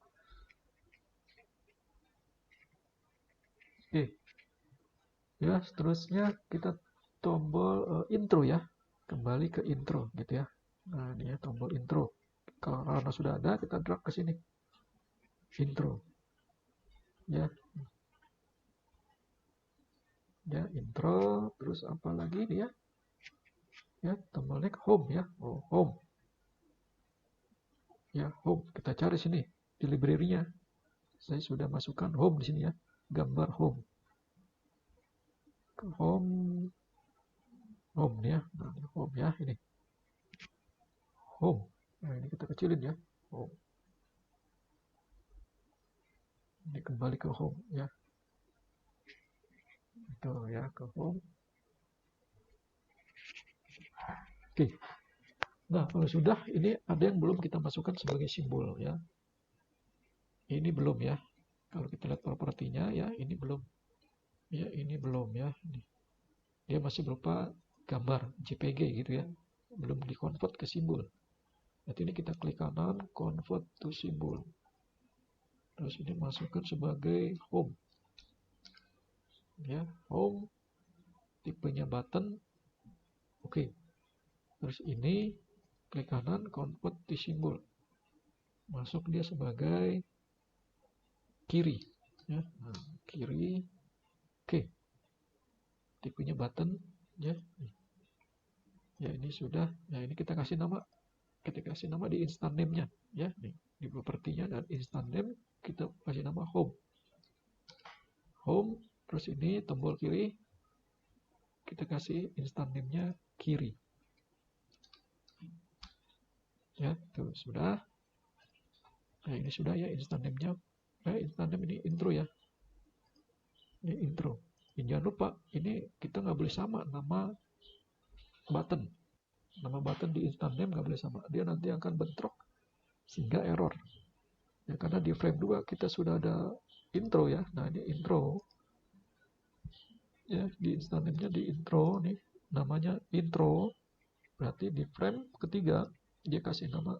Oke. Ya, seterusnya kita tombol intro ya. Kembali ke intro gitu ya. Nah, ini ya tombol intro. Karena sudah ada, kita drag ke sini. Intro. Ya. Ya, intro. Terus apa lagi nih ya? Ya, tombolnya home ya. Oh, home. Ya, home. Kita cari sini di library-nya. Saya sudah masukkan home di sini ya. Gambar home. Ke home. Home ya. Nah, home ya ini. Home. Nah, ini kita kecilin ya. Home. Ini kembali ke home ya. Itu ya, ke home. Oke. Nah, kalau sudah, ini ada yang belum kita masukkan sebagai simbol ya. Ini belum ya. Kalau kita lihat propertinya ya, ini belum. Ya, ini belum ya. Dia masih berupa gambar JPG gitu ya. Belum di-convert ke simbol. Nanti ini kita klik kanan, convert to symbol. Terus ini masukkan sebagai home. Ya, home. Tipenya button. Oke. Terus ini klik kanan, convert to symbol. Masuk dia sebagai kiri. Ya, nah, kiri. Oke. Tipenya button. Ya. Ya, ini sudah. Nah, ini kita kasih nama. Kita kasih nama di instant name-nya. Ya, nih. Di propertinya dan instant name kita kasih nama home. Home. Terus ini tombol kiri. Kita kasih instant name-nya kiri. Ya, tuh sudah. Nah, ini sudah ya instant name-nya. Nah, instant name ini intro ya. Ini intro. Dan jangan lupa, ini kita nggak boleh sama nama button. Nama button di instant name nggak boleh sama. Dia nanti akan bentrok sehingga error. Ya, karena di frame 2 kita sudah ada intro ya. Nah, ini intro. Ya, di instant name-nya di intro nih. Namanya intro. Berarti di frame ketiga dia kasih nama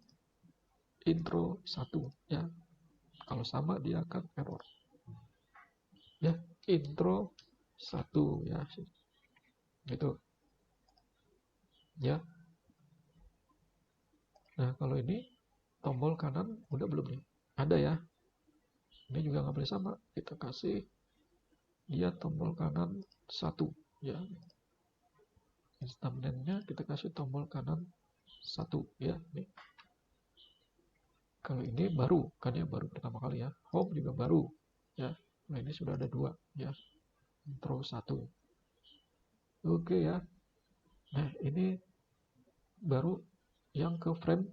intro 1 ya. Kalau sama dia akan error. Ya, intro 1 ya. Gitu. Ya. Nah, kalau ini tombol kanan udah belum nih? Ada ya. Ini juga nggak boleh sama. Kita kasih dia tombol kanan 1 ya. Instant name-nya kita kasih tombol kanan 1 ya. Nih. Kalau ini baru, kan ya baru pertama kali ya. Home juga baru ya. Nah, ini sudah ada 2 ya. Intro 1. Oke ya. Nah, ini baru yang ke frame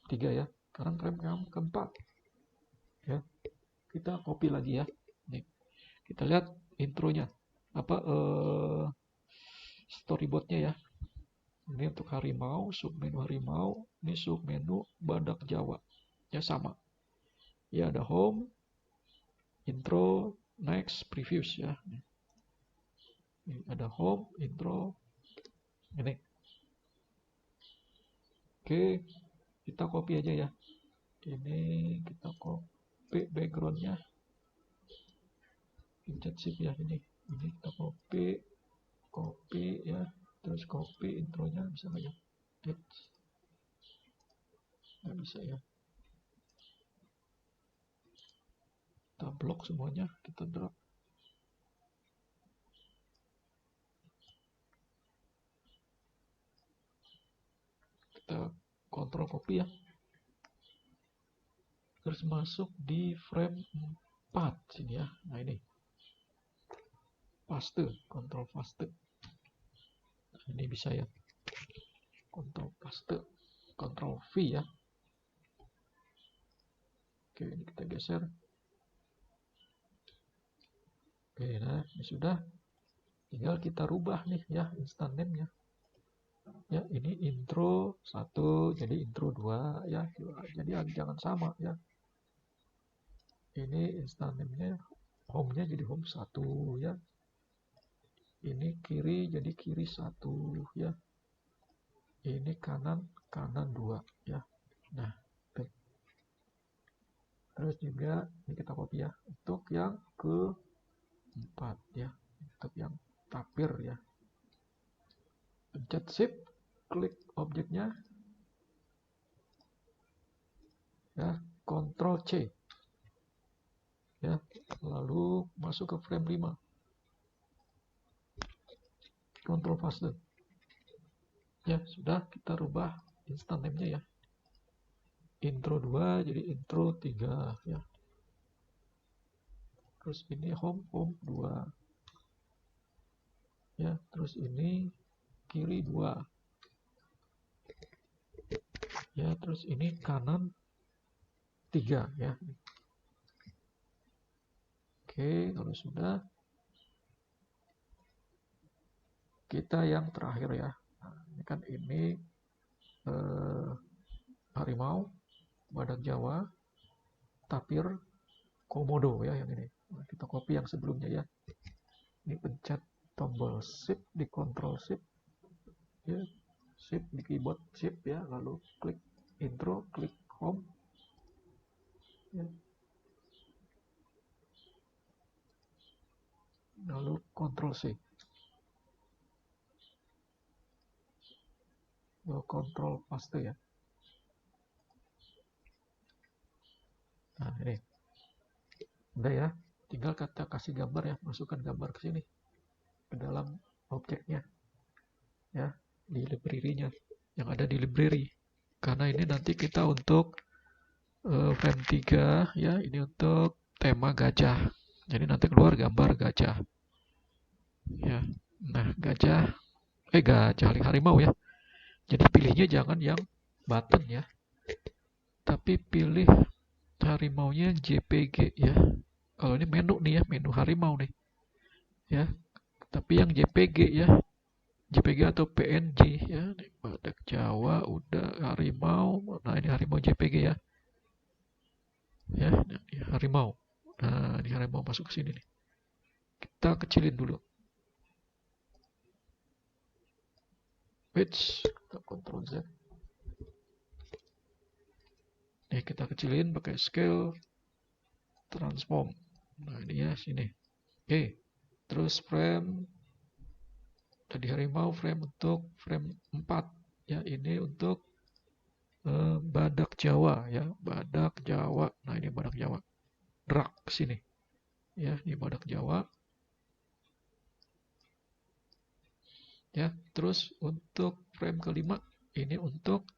3 ya. Sekarang frame yang keempat. Ya. Kita copy lagi ya. Nih. Kita lihat intronya. Apa storyboardnya ya. Ini untuk harimau, submenu harimau, ini submenu badak Jawa. Ya sama. Ya ada home, intro, next, previews ya. Ini ada home, intro, ini. Oke, kita copy aja ya. Ini kita copy backgroundnya. Pencet shift ya ini. Ini kita copy ya. Terus copy intronya bisa nggak ya? Nggak bisa ya. Kita blok semuanya, kita drag. Kita kontrol copy ya. Terus masuk di frame 4 sini ya. Nah ini. Paste, kontrol paste. Nah, ini bisa ya. Kontrol paste, kontrol V ya. Oke, ini kita geser. Oke, nah ini sudah, tinggal kita rubah nih ya instant name-nya. Ya, ini intro 1 jadi intro 2 ya. Jadi jangan sama ya. Ini instant name-nya, home-nya jadi home 1 ya. Ini kiri jadi kiri 1 ya. Ini kanan 2 ya. Nah, terus juga ini kita copy ya untuk yang keempat ya, untuk yang tapir ya. Pencet shift, klik objeknya ya, Ctrl C ya, lalu masuk ke frame 5, Ctrl paste ya. Sudah, kita rubah instant name-nya ya, intro 2 jadi intro 3 ya. Terus ini home 2 ya, terus ini kiri 2 ya, terus ini kanan 3 ya. Oke, kalau sudah, kita yang terakhir ya. Nah, ini kan ini harimau, badak Jawa, tapir, komodo ya yang ini. Nah, kita copy yang sebelumnya ya. Ini pencet tombol shift di Ctrl shift ya, shift di keyboard shift ya, lalu klik intro, klik home ya. Lalu Ctrl C, lalu Ctrl paste ya. Nah, ini udah ya, tinggal kita kasih gambar ya, masukkan gambar ke sini ke dalam objeknya ya, di library-nya yang ada di library. Karena ini nanti kita untuk frame 3 ya, ini untuk tema gajah. Jadi nanti keluar gambar gajah ya. Nah, gajah harimau ya. Jadi pilihnya jangan yang button ya, tapi pilih harimaunya JPG ya. Kalau ini menu nih ya, menu harimau nih ya. Tapi yang JPG ya, JPG atau PNG ya. Badak Jawa udah, harimau. Nah, ini harimau JPG ya. Ya, ini harimau. Nah, ini harimau masuk ke sini nih. Kita kecilin dulu. Kita Ctrl Z. Nih, kita kecilin pakai scale transform. Nah, ini ya sini. Oke. Terus frame tadi harimau, frame untuk frame 4 ya, ini untuk badak Jawa ya, badak Jawa. Nah, ini badak Jawa. Drag ke sini. Ya, ini badak Jawa. Ya, terus untuk frame kelima ini untuk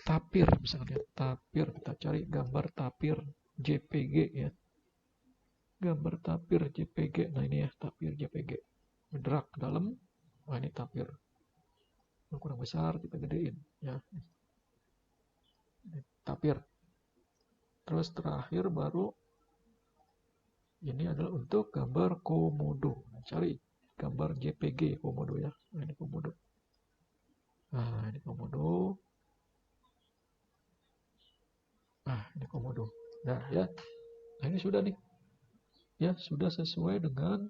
tapir misalnya. Tapir, kita cari gambar tapir JPG ya. Gambar tapir JPG. Nah, ini ya, tapir JPG. Drag ke dalam. Nah, ini tapir. Yang kurang besar kita gedein ya. Ini tapir. Terus terakhir baru ini adalah untuk gambar komodo. Nah, cari gambar JPG komodo ya. Nah, ini komodo. Nah, ini komodo. Nah, ini komodo. Nah, ya. Nah, ini sudah nih. Ya, sudah sesuai dengan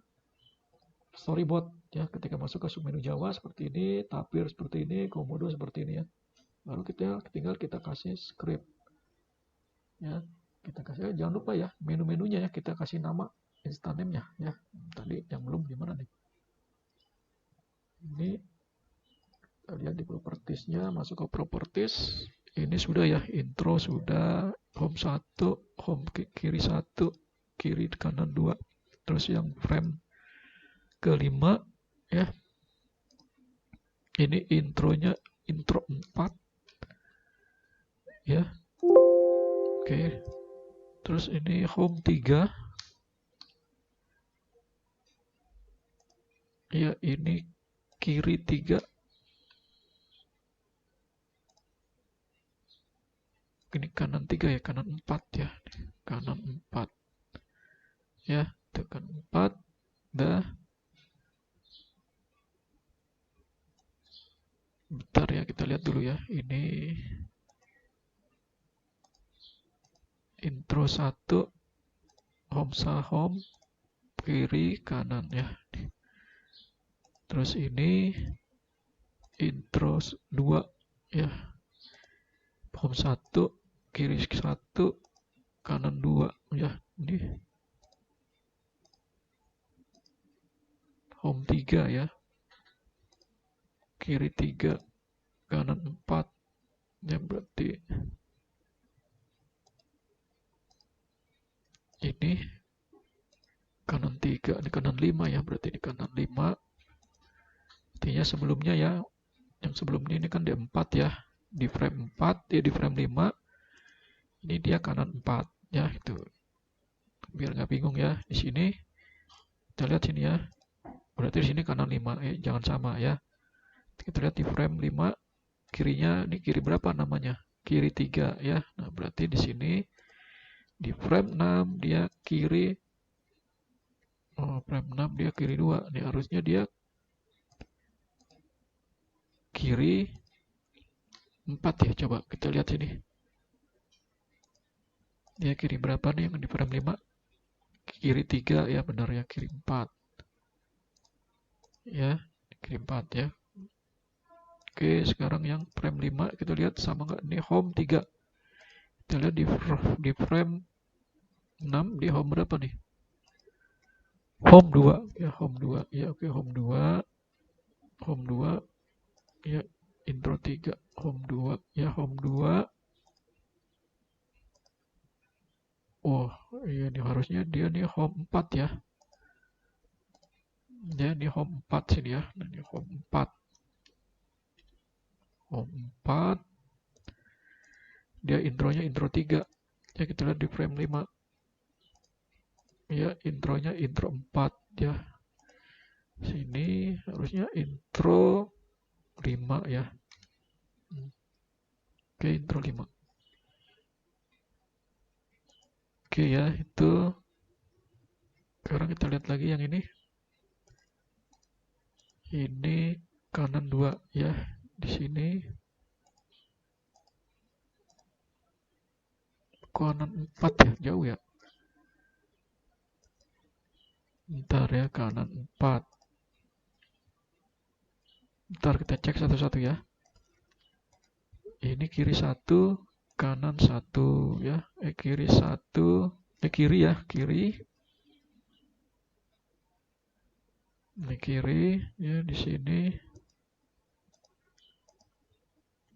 storyboard ya. Ketika masuk ke submenu Jawa seperti ini, tapir seperti ini, komodo seperti ini ya. Lalu kita tinggal kita kasih script. Ya, kita kasih, jangan lupa ya menu-menunya ya, kita kasih nama instant name-nya ya. Tadi yang belum gimana nih? Ini kita lihat di propertiesnya, masuk ke properties. Ini sudah ya, intro sudah, home 1, home kiri 1, kiri kanan 2. Terus yang frame kelima ya. Ini intronya intro 4 ya. Oke. Terus ini home 3. Ya, ini kiri 3. Ini kanan 3 ya, kanan 4 ya. Kanan 4. Ya, tekan 4, dah. Bentar ya, kita lihat dulu ya. Ini intro 1, home home, kiri kanan ya. Terus ini intro 2 ya. Home 1, kiri 1, kanan 2 ya. Ini home 3 ya. Kiri 3, kanan 4 ya, berarti ini kanan 3, ini kanan 5 ya, berarti ini kanan 5. Artinya sebelumnya ya, yang sebelumnya ini kan di 4 ya, di frame 4, di frame 5, ini dia kanan 4 ya, itu biar nggak bingung ya. Di sini kita lihat sini ya, berarti di sini kanan 5 ya, jangan sama ya. Kita lihat di frame 5, kirinya ini kiri berapa namanya? Kiri 3 ya. Nah, berarti di sini di frame 6 dia kiri, frame 6 dia kiri 2. Ini harusnya dia kiri 4 ya. Coba kita lihat sini. Dia kiri berapa nih yang di frame 5? Kiri 3 ya, benar ya, kiri 4. Ya, kiri 4 ya. Oke, sekarang yang frame 5 kita lihat sama nggak? Ini home 3. Kita lihat di frame 6, di home berapa nih? Home 2 ya, home 2 ya. Oke, home 2, home 2 ya, intro 3, home 2 ya, home 2. Oh iya, ini harusnya dia nih home 4 ya. Ya, ini home 4 sini ya. Nah, ini home 4. Home 4. Dia intronya intro 3. Ya, kita lihat di frame 5. Ya, intronya intro 4 ya. Sini harusnya intro 5 ya. Oke, intro 5. Oke ya, itu. Sekarang kita lihat lagi yang ini. Ini kanan 2 ya. Di sini kanan 4 ya, jauh ya. Bentar ya, kanan 4. Bentar kita cek satu-satu ya. Ini kiri 1, kanan 1 ya. Kiri 1, kiri ya, kiri. Ini kiri ya, di sini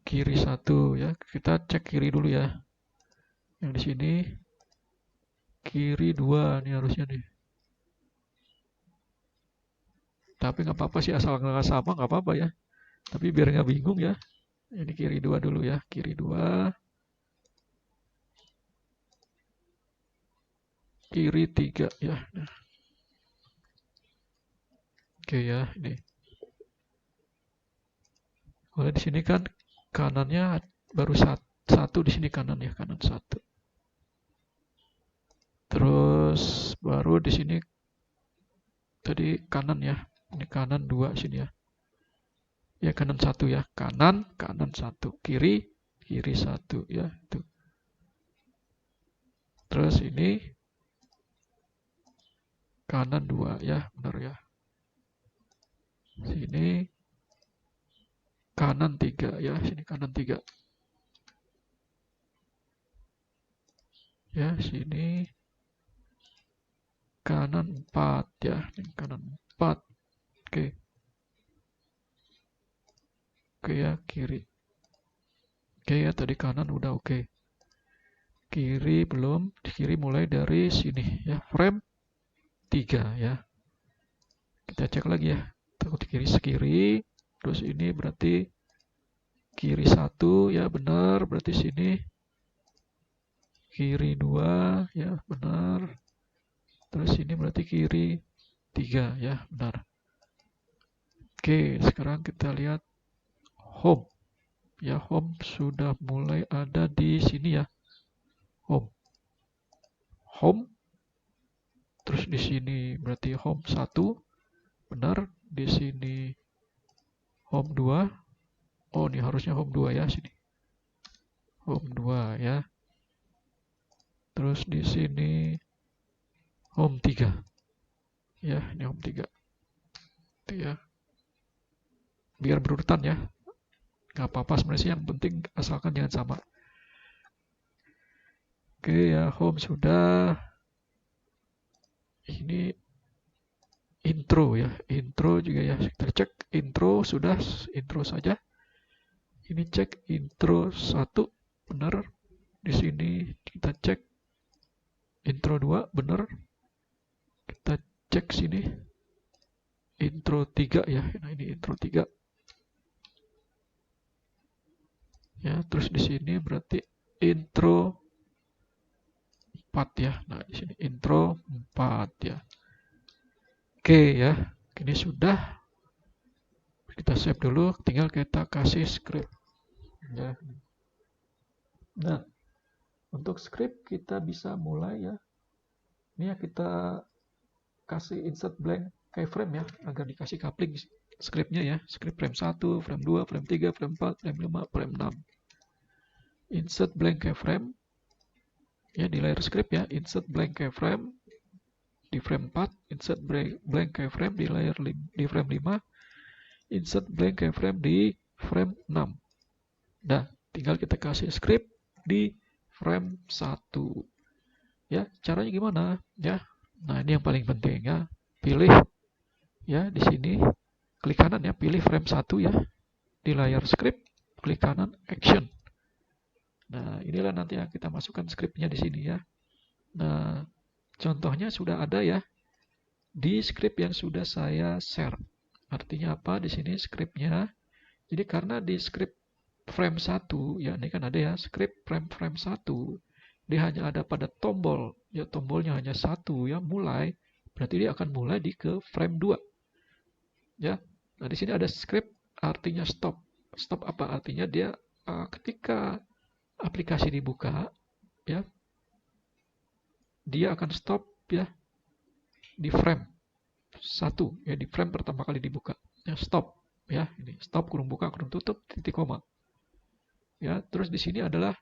kiri 1 ya. Kita cek kiri dulu ya. Yang di sini kiri 2 nih harusnya nih. Tapi nggak apa-apa sih, asal nggak sama nggak apa-apa ya. Tapi biar nggak bingung ya. Ini kiri 2 dulu ya, kiri 2. Kiri 3 ya. Nah. Oke ya, ini. Oleh di sini kan kanannya baru satu di sini kanan ya, kanan 1. Terus baru di sini tadi kanan ya. Ini kanan 2 sini ya. Ya, kanan 1 ya. Kanan 1. Kiri 1 ya. Itu. Terus ini kanan 2 ya, benar ya. Sini kanan 3 ya, sini kanan 3. Ya, sini kanan 4 ya, ini kanan 4. Oke. Oke ya, kiri. Oke ya, tadi kanan udah oke. Kiri belum, kiri mulai dari sini ya, frame 3 ya. Kita cek lagi ya. Takut kiri, terus ini berarti kiri 1 ya, benar. Berarti sini kiri 2 ya, benar. Terus ini berarti kiri 3 ya, benar. Oke, sekarang kita lihat home. Ya, home sudah mulai ada di sini ya. Home. Home Terus di sini berarti home 1, benar. Di sini home 2. Oh, ini harusnya home 2 ya, sini. Home 2 ya. Terus di sini home 3. Ya, ini home 3. Itu ya. Biar berurutan ya. Nggak apa-apa sebenarnya sih, yang penting asalkan jangan sama. Oke ya, home sudah. Ini intro ya, intro juga ya. Kita cek intro sudah, intro saja. Ini cek intro 1, benar. Di sini kita cek intro 2, benar. Kita cek sini intro 3 ya. Nah, ini intro 3. Ya, terus di sini berarti intro 4 ya. Nah, di sini intro 4 ya. Oke ya. Ini sudah. Kita save dulu, tinggal kita kasih script ya. Nah, untuk script kita bisa mulai ya. Ini ya, kita kasih insert blank keyframe ya, agar dikasih coupling scriptnya ya. Script frame 1, frame 2, frame 3, frame 4, frame 5, frame 6. Insert blank keyframe ya di layer script ya. Insert blank keyframe di frame 4, insert blank keyframe di layer di frame 5, insert blank keyframe di frame 6. Nah, tinggal kita kasih script di frame 1. Ya, caranya gimana? Ya. Nah, ini yang paling penting ya. Pilih ya di sini, klik kanan ya, pilih frame 1 ya. Di layar script, klik kanan action. Nah, inilah nanti yang kita masukkan scriptnya di sini ya. Nah, contohnya sudah ada ya di script yang sudah saya share. Artinya apa? Di sini scriptnya. Jadi karena di script frame 1 ya, ini kan ada ya script frame 1, dia hanya ada pada tombol ya, tombolnya hanya 1 ya, mulai. Berarti dia akan mulai di ke frame 2 ya. Nah, di sini ada script artinya stop. Stop apa artinya? Dia ketika aplikasi dibuka ya, dia akan stop ya di frame 1 ya, di frame pertama kali dibuka ya, stop ya. Ini stop, kurung buka kurung tutup titik koma ya. Terus di sini adalah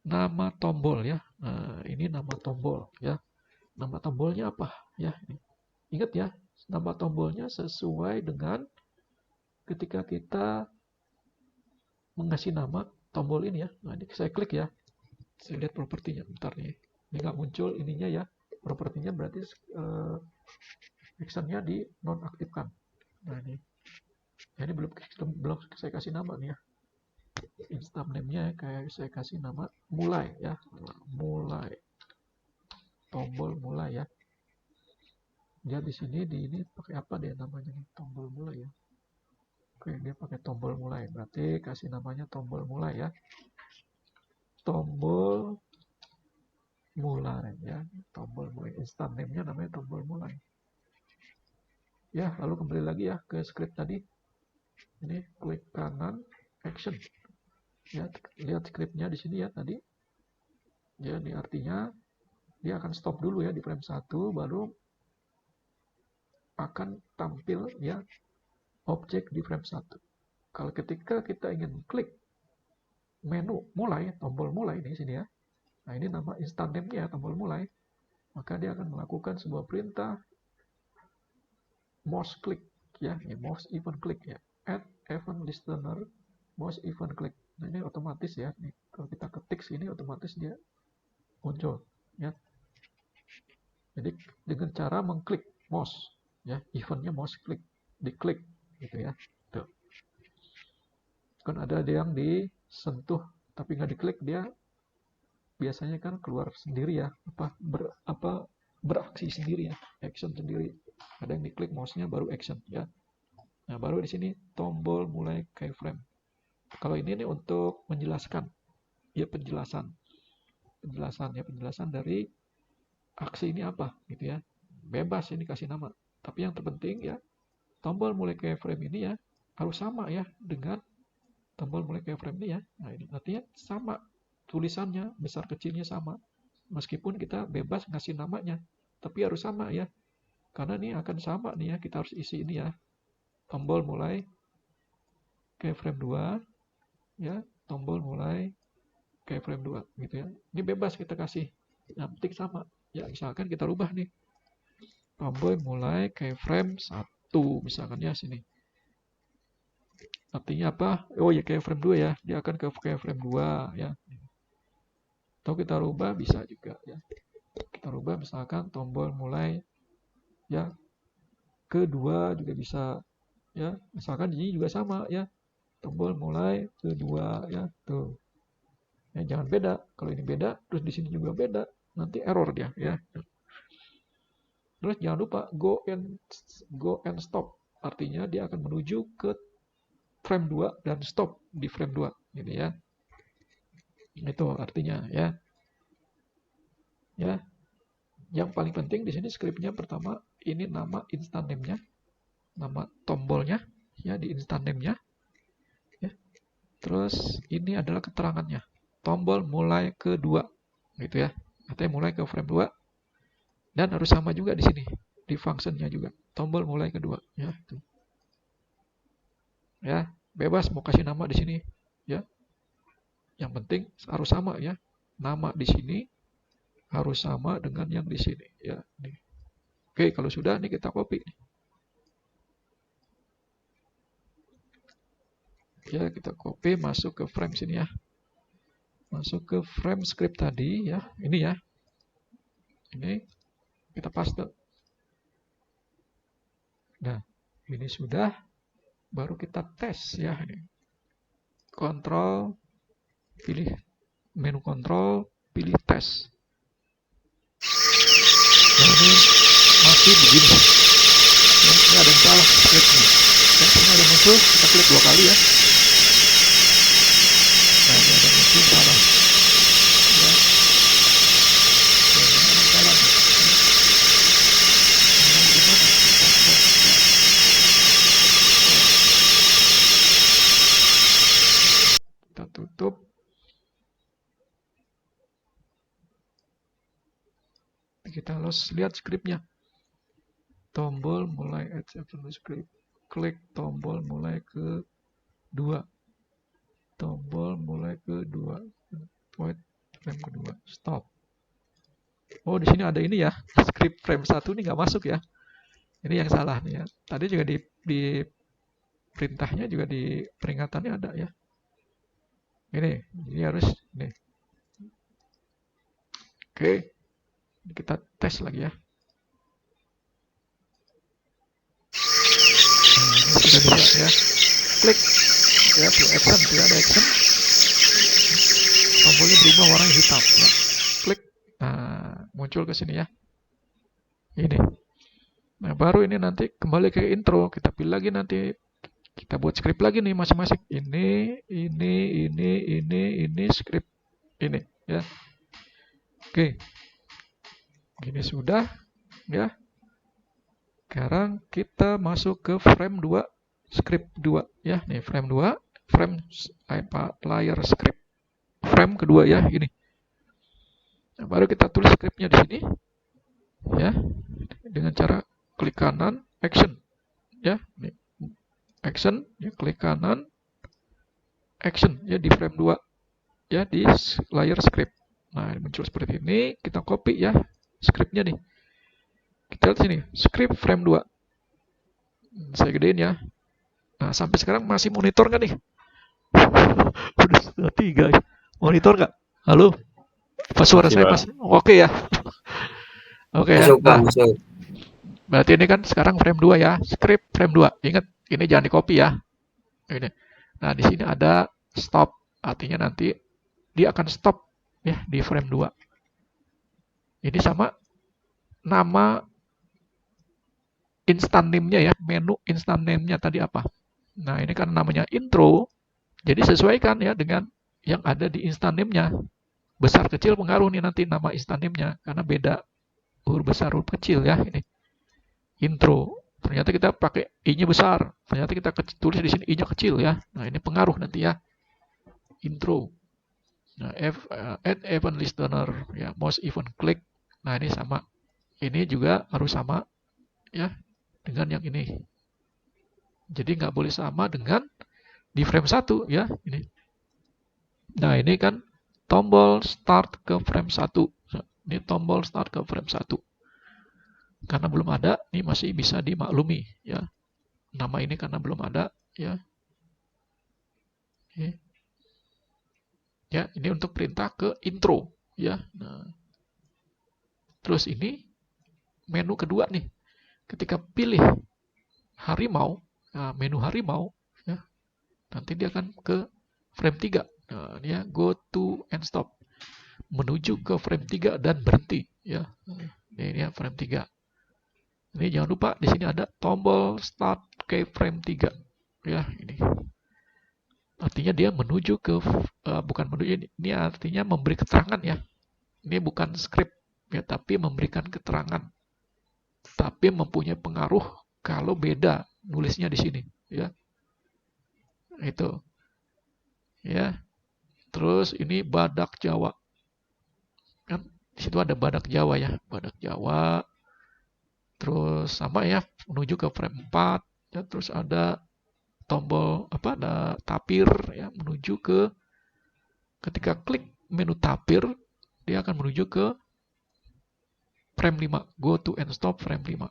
nama tombol ya. Nah, ini nama tombol ya. Nama tombolnya apa ya? Ingat ya, nama tombolnya sesuai dengan ketika kita mengasih nama tombol ini ya. Nah, ini saya klik ya. Saya lihat propertinya. Bentar nih. Ini nggak muncul ininya ya. Propertinya berarti actionnya di nonaktifkan. Nah, ini. Nah, ini belum saya kasih nama nih ya. Instant name-nya kayak saya kasih nama mulai ya. Mulai. Tombol mulai ya. Dia di sini di ini pakai apa dia namanya nih? Tombol mulai ya. Oke, dia pakai tombol mulai. Berarti kasih namanya tombol mulai ya. Tombol mulai ya. Tombol mulai. Instant name-nya namanya tombol mulai. Ya, lalu kembali lagi ya ke script tadi. Ini klik kanan action. Ya, lihat scriptnya di sini ya tadi. Ya, ini artinya dia akan stop dulu ya di frame 1, baru akan tampil ya objek di frame 1. Kalau ketika kita ingin klik menu mulai, tombol mulai di sini ya. Nah, ini nama instant name-nya tombol mulai. Maka dia akan melakukan sebuah perintah mouse click ya, mouse event click ya. Add event listener mouse event click. Nah, ini otomatis ya. Nih, kalau kita ketik sini otomatis dia muncul ya. Jadi dengan cara mengklik mouse ya, eventnya mouse click, diklik gitu ya. Tuh. Kan ada yang disentuh tapi nggak diklik, dia biasanya kan keluar sendiri ya, beraksi sendiri ya, action sendiri. Ada yang diklik mouse-nya baru action ya. Nah, baru di sini tombol mulai keyframe. Kalau ini nih untuk menjelaskan ya, penjelasan ya, penjelasan dari aksi ini apa gitu ya. Bebas ini kasih nama. Tapi yang terpenting ya, tombol mulai keyframe ini ya harus sama ya dengan tombol mulai keyframe ini ya. Nah, ini artinya sama, tulisannya besar kecilnya sama. Meskipun kita bebas ngasih namanya. tapi harus sama ya. Karena ini akan sama nih ya, kita harus isi ini ya. Tombol mulai keyframe 2 ya, tombol mulai keyframe 2 gitu ya. Ini bebas kita kasih, yang penting sama. Ya, misalkan kita rubah nih. Tombol mulai keyframe 1 misalkan ya sini. Artinya apa? Oh ya keyframe 2 ya, dia akan ke keyframe 2 ya. Atau kita rubah bisa juga ya. Kita rubah misalkan tombol mulai ya kedua juga bisa ya. Misalkan ini juga sama ya. Tombol mulai kedua ya tuh. Ya, jangan beda. Kalau ini beda, terus di sini juga beda, nanti error dia ya. Terus jangan lupa go and stop. Artinya dia akan menuju ke frame 2 dan stop di frame 2 gitu ya. Itu artinya ya. Ya. Yang paling penting di sini scriptnya pertama ini nama instant name-nya, nama tombolnya ya di instant name-nya. Ya. Terus ini adalah keterangannya. Tombol mulai kedua gitu ya. Artinya mulai ke frame 2 dan harus sama juga di sini di function-nya juga. Tombol mulai kedua ya itu. Ya, bebas mau kasih nama di sini ya. Yang penting harus sama ya. Nama di sini harus sama dengan yang di sini ya. Nih. Oke, kalau sudah nih kita copy. Ya, kita copy masuk ke frame sini ya. Masuk ke frame script tadi ya. Ini ya. Ini kita paste. Nah, ini sudah baru kita tes ya ini. Kontrol pilih menu kontrol, pilih tes. Nah, ini masih begini. Ya, ini ada yang salah scriptnya. Ya, ini ada muncul, kita klik 2 kali ya. Nah, ini ada muncul salah. Ya. Ya, ini ada salah nih. Ini gimana? Kita tutup. Kita harus lihat scriptnya. Tombol mulai add script. Klik tombol mulai ke 2. Tombol mulai ke 2. Wait, frame kedua. Stop. Oh, di sini ada ini ya. Script frame 1 ini nggak masuk ya. Ini yang salah nih ya. Tadi juga di perintahnya juga di peringatannya ada ya. Ini harus nih. Oke. Kita tes lagi ya. Nah, ini sudah bisa ya. Klik ya, play action, tidak ada action. Tombolnya berubah warna hitam ya. Klik. Nah, muncul ke sini ya. Ini. Nah, baru ini nanti kembali ke intro. Kita pilih lagi nanti. Kita buat script lagi nih masing-masing. Ini script. Ini ya. Oke. Ini sudah ya. Sekarang kita masuk ke frame 2, script 2 ya. Nih frame 2, frame layer script. Frame kedua ya, ini. Nah, baru kita tulis scriptnya di sini. Ya. Dengan cara klik kanan, action. Ya, nih. Action, ya klik kanan, action ya di frame 2. Ya di layer script. Nah, muncul seperti ini, kita copy ya scriptnya nih. Kita lihat sini, script frame 2. Saya gedein ya. Nah, sampai sekarang masih monitor nggak nih? Udah 3. Monitor nggak? Halo? Pas suara saya pas? Oke ya. Oke ya. Nah, berarti ini kan sekarang frame 2 ya. Script frame 2. Ingat, ini jangan di copy ya. Ini. Nah, di sini ada stop. Artinya nanti dia akan stop ya di frame 2. Ini sama nama instant name-nya ya, menu instant name-nya tadi apa. Nah, ini kan namanya intro, jadi sesuaikan ya dengan yang ada di instant name-nya. Besar kecil pengaruh nih nanti nama instant name-nya, karena beda huruf besar huruf kecil ya ini. Intro, ternyata kita pakai i-nya besar, ternyata kita tulis di sini i-nya kecil ya. Nah, ini pengaruh nanti ya. Intro. Nah, add event listener ya, most event click. Nah, ini sama ini juga harus sama ya dengan yang ini. Jadi nggak boleh sama dengan di frame 1 ya ini. Nah, ini kan tombol start ke frame 1. Ini tombol start ke frame 1. Karena belum ada, ini masih bisa dimaklumi ya. Nama ini karena belum ada ya. Oke. Ya, ini untuk perintah ke intro ya. Nah, terus ini menu kedua nih. Ketika pilih harimau, nah, menu harimau ya, nanti dia akan ke frame 3. Nah, dia go to and stop. Menuju ke frame 3 dan berhenti ya. Ini ya frame 3. Ini jangan lupa di sini ada tombol start ke frame 3 ya ini. Artinya dia menuju ke bukan menuju, ini artinya memberi keterangan ya. Ini bukan script ya, tapi memberikan keterangan. Tapi mempunyai pengaruh kalau beda nulisnya di sini ya. Itu. Ya. Terus ini badak Jawa. Kan di situ ada badak Jawa ya, badak Jawa. Terus sama ya, menuju ke frame 4 ya, terus ada tombol apa, ada tapir ya, menuju ke, ketika klik menu tapir dia akan menuju ke frame 5, go to and stop frame 5.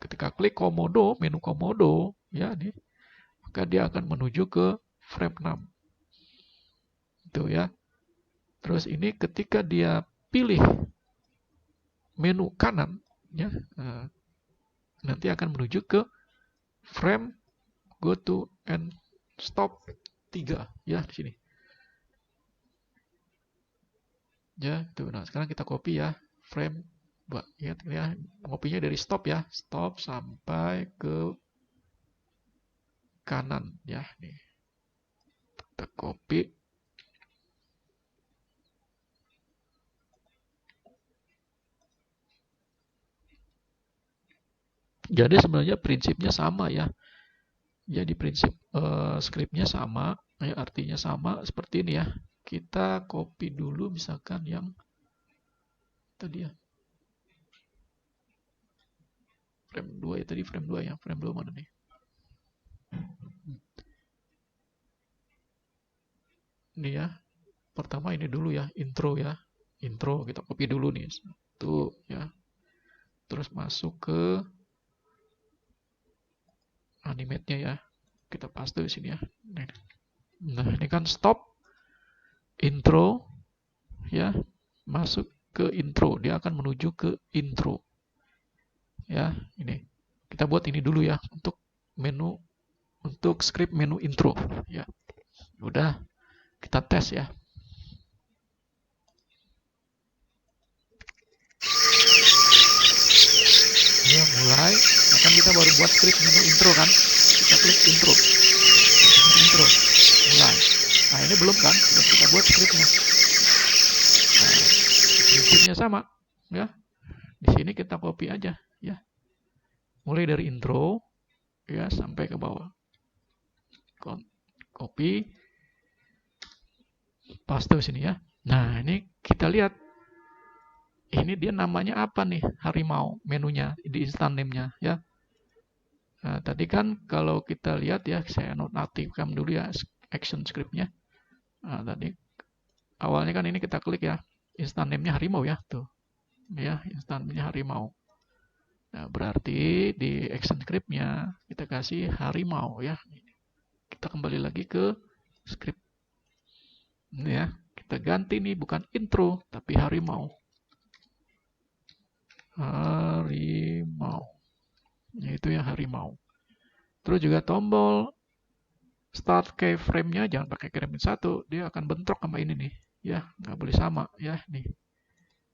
Ketika klik komodo, menu komodo ya ini, maka dia akan menuju ke frame 6. Itu ya. Terus ini ketika dia pilih menu kanan ya, nanti akan menuju ke frame go to and stop 3 ya di sini. Ya, tuh. Nah, sekarang kita copy ya frame ya, kopinya dari stop ya, stop sampai ke kanan ya nih. Kita copy. Jadi sebenarnya prinsipnya sama ya. Jadi prinsip scriptnya sama, ya, artinya sama seperti ini ya. Kita copy dulu misalkan yang tadi ya. Frame 2 ya, tadi frame 2 ya. Frame 2 mana nih? Ini ya. Pertama ini dulu ya, intro ya. Intro kita copy dulu nih. Satu ya. Terus masuk ke animate-nya ya. Kita paste di sini ya. Nah, ini kan stop intro ya, masuk ke intro, dia akan menuju ke intro ya. Ini kita buat ini dulu ya, untuk menu, untuk script menu intro ya. Udah, kita tes ya. Ya, mulai. Akan kita baru buat script menu intro kan, kita klik intro, mulai. Nah, ini belum kan, belum kita buat scriptnya. Nah, prinsipnya sama ya. Di sini kita copy aja ya, mulai dari intro ya sampai ke bawah. Copy, paste sini ya. Nah, ini kita lihat, ini dia namanya apa nih, harimau, menunya di instant name-nya ya. Nah, tadi kan kalau kita lihat ya, saya nonaktifkan dulu ya action script-nya. Nah, tadi awalnya kan ini kita klik ya, instant name-nya harimau ya, tuh ya, instant name-nya harimau. Nah, berarti di action script-nya kita kasih harimau ya. Kita kembali lagi ke script ini ya, kita ganti nih, bukan intro tapi harimau. Harimau, yaitu ya harimau. Terus juga tombol start keyframe-nya jangan pakai keyframe 1, dia akan bentrok sama ini nih ya, nggak boleh sama ya. Nih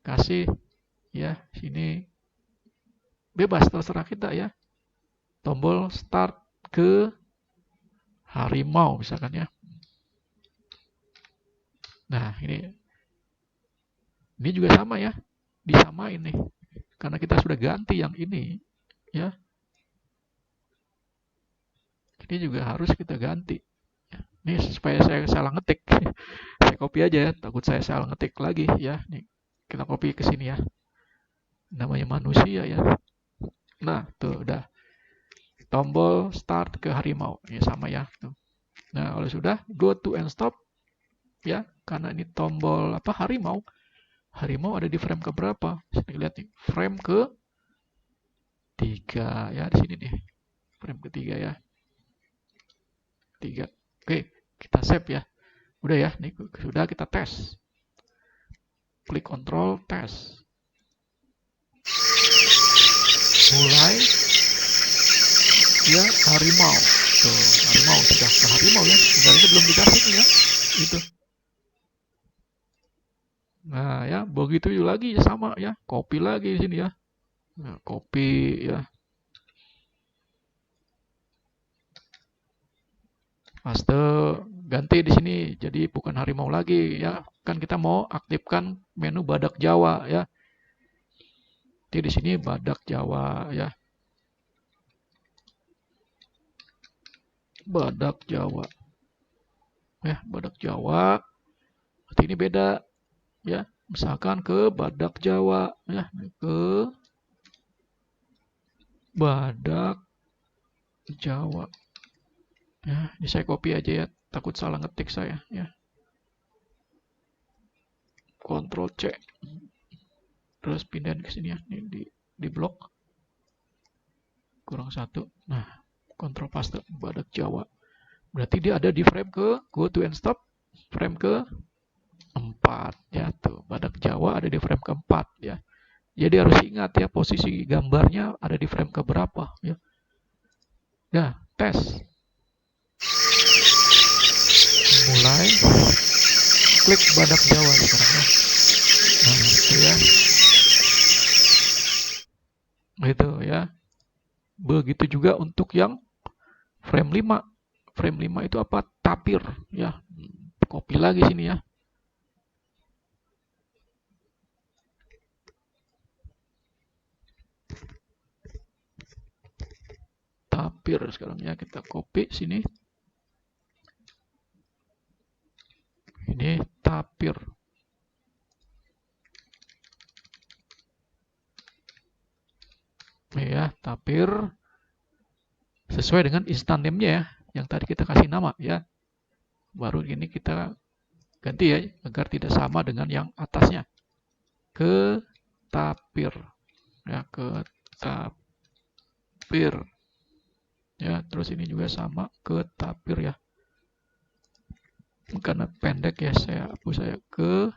kasih ya, sini bebas terserah kita ya, tombol start ke harimau misalkan ya. Nah, ini juga sama ya, disamain nih karena kita sudah ganti yang ini ya. Ini juga harus kita ganti. Ini supaya saya salah ngetik. Saya copy aja ya, takut saya salah ngetik lagi ya. Nih, kita copy ke sini ya. namanya manusia ya. Nah, tuh udah. Tombol start ke harimau. Ya sama ya. Tuh. Nah, kalau sudah go to and stop ya, karena ini tombol apa harimau. Harimau ada di frame ke berapa? Sini lihat nih, frame ke 3 ya, di sini nih. Frame ketiga ya. 3. Oke, kita save ya. Udah ya, nih sudah kita tes. Klik Control tes. Mulai ya harimau. Tuh, harimau sudah ke harimau ya. Tinggal ini belum dikasih nih ya. Itu. Nah, ya, begitu lagi sama ya. Copy lagi di sini ya. Nah, copy ya. Paste ganti di sini jadi bukan harimau lagi ya. Kan kita mau aktifkan menu badak Jawa ya. Jadi di sini badak Jawa ya. Badak Jawa. Ya, badak Jawa. Berarti ini beda ya. Misalkan ke badak Jawa ya, ke badak Jawa. Ya, ini saya copy aja ya. Takut salah ngetik saya ya. Ctrl C. Terus pindahin ke sini ya. Ini di blok. Kurang satu. Nah, Ctrl paste badak Jawa. Berarti dia ada di frame ke go to and stop. Frame ke 4 ya tuh. Badak Jawa ada di frame keempat ya. Jadi harus ingat ya posisi gambarnya ada di frame ke berapa ya. Nah, tes. Mulai klik badak Jawa sekarang ya. Nah, itu ya. Itu ya. Begitu juga untuk yang frame 5. Frame 5 itu apa? Tapir ya. Copy lagi sini ya. Tapir sekarang ya, kita copy sini. Ini tapir. Ya, tapir sesuai dengan instant name-nya ya, yang tadi kita kasih nama ya. Baru ini kita ganti ya agar tidak sama dengan yang atasnya. Ke tapir. Ya, ke tapir. Ya, terus ini juga sama ke tapir ya. Karena pendek ya, saya hapus saya ke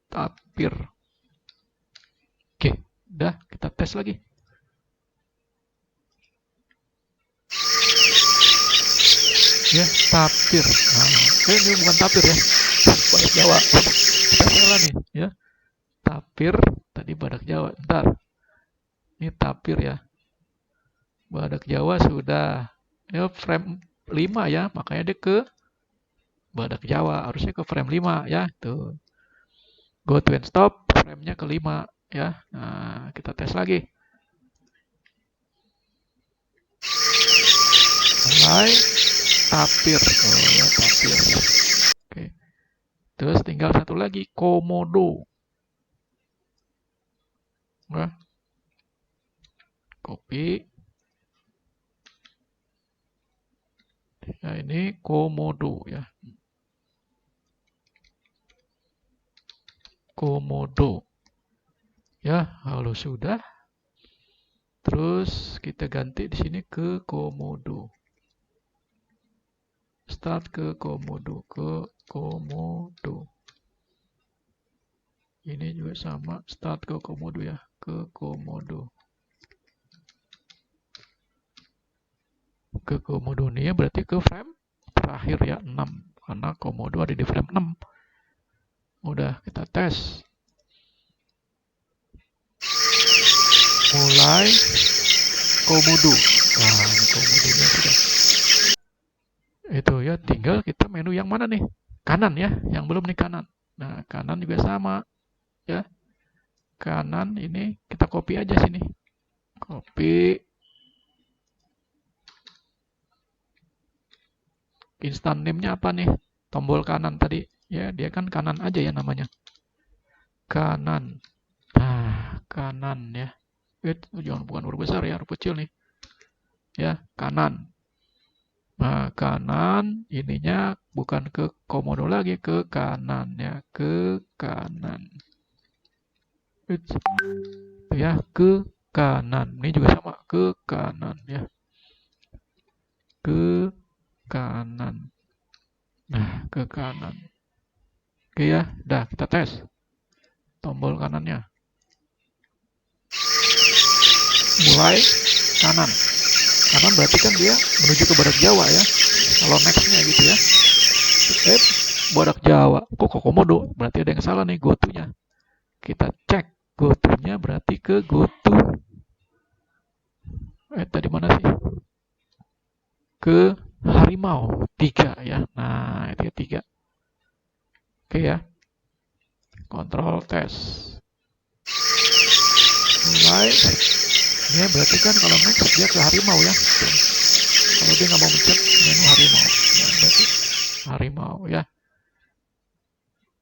tapir. Oke, udah kita tes lagi. Ya, tapir. Nah, ini bukan tapir ya. Badak Jawa. Kita salah nih ya. Tapir tadi badak Jawa. Ntar. Ini tapir ya. Badak Jawa sudah ya frame 5 ya, makanya dia ke badak Jawa, harusnya ke frame 5 ya. Tuh. Go to and stop, frame-nya ke 5 ya. Nah, kita tes lagi. Mulai tapir. Oh ya, tapir. Oke. Terus tinggal satu lagi, komodo. Nah, copy. Ya, ini komodo ya. Komodo. Ya, kalau sudah, terus kita ganti di sini ke komodo. Start ke komodo, ke komodo. Ini juga sama, start ke komodo ya, ke komodo. Ke komodo ini ya berarti ke frame terakhir ya, 6. Karena komodo ada di frame 6. Udah, kita tes. Mulai komodo. Nah, ini komodonya sudah. Itu ya, tinggal kita menu yang mana nih? Kanan ya, yang belum nih kanan. Nah, kanan juga sama ya. Kanan ini kita copy aja sini. Copy. Instant name-nya apa nih? Tombol kanan tadi. Ya, dia kan kanan aja ya namanya. Kanan. Nah, kanan ya. Jangan bukan huruf besar ya, huruf kecil nih. Ya, kanan. Nah, kanan ininya bukan ke komodo lagi, ke kanan ya, ke kanan. Itu ya, ke kanan. Ini juga sama, ke kanan ya. Ke kanan. Nah, ke kanan. Oke ya, dah kita tes. Tombol kanannya. Mulai kanan. Kanan berarti kan dia menuju ke badak Jawa ya. Kalau nextnya gitu ya. Badak Jawa. Kok komodo? Berarti ada yang salah nih gotunya. Kita cek gotunya berarti ke gotu. Tadi mana sih? Ke harimau 3 ya. Nah, itu ya 3. Oke ya. Kontrol tes. Mulai. Ini berarti kan kalau next dia ke harimau ya. Kalau dia nggak mau mencet menu harimau. Nah, berarti harimau ya.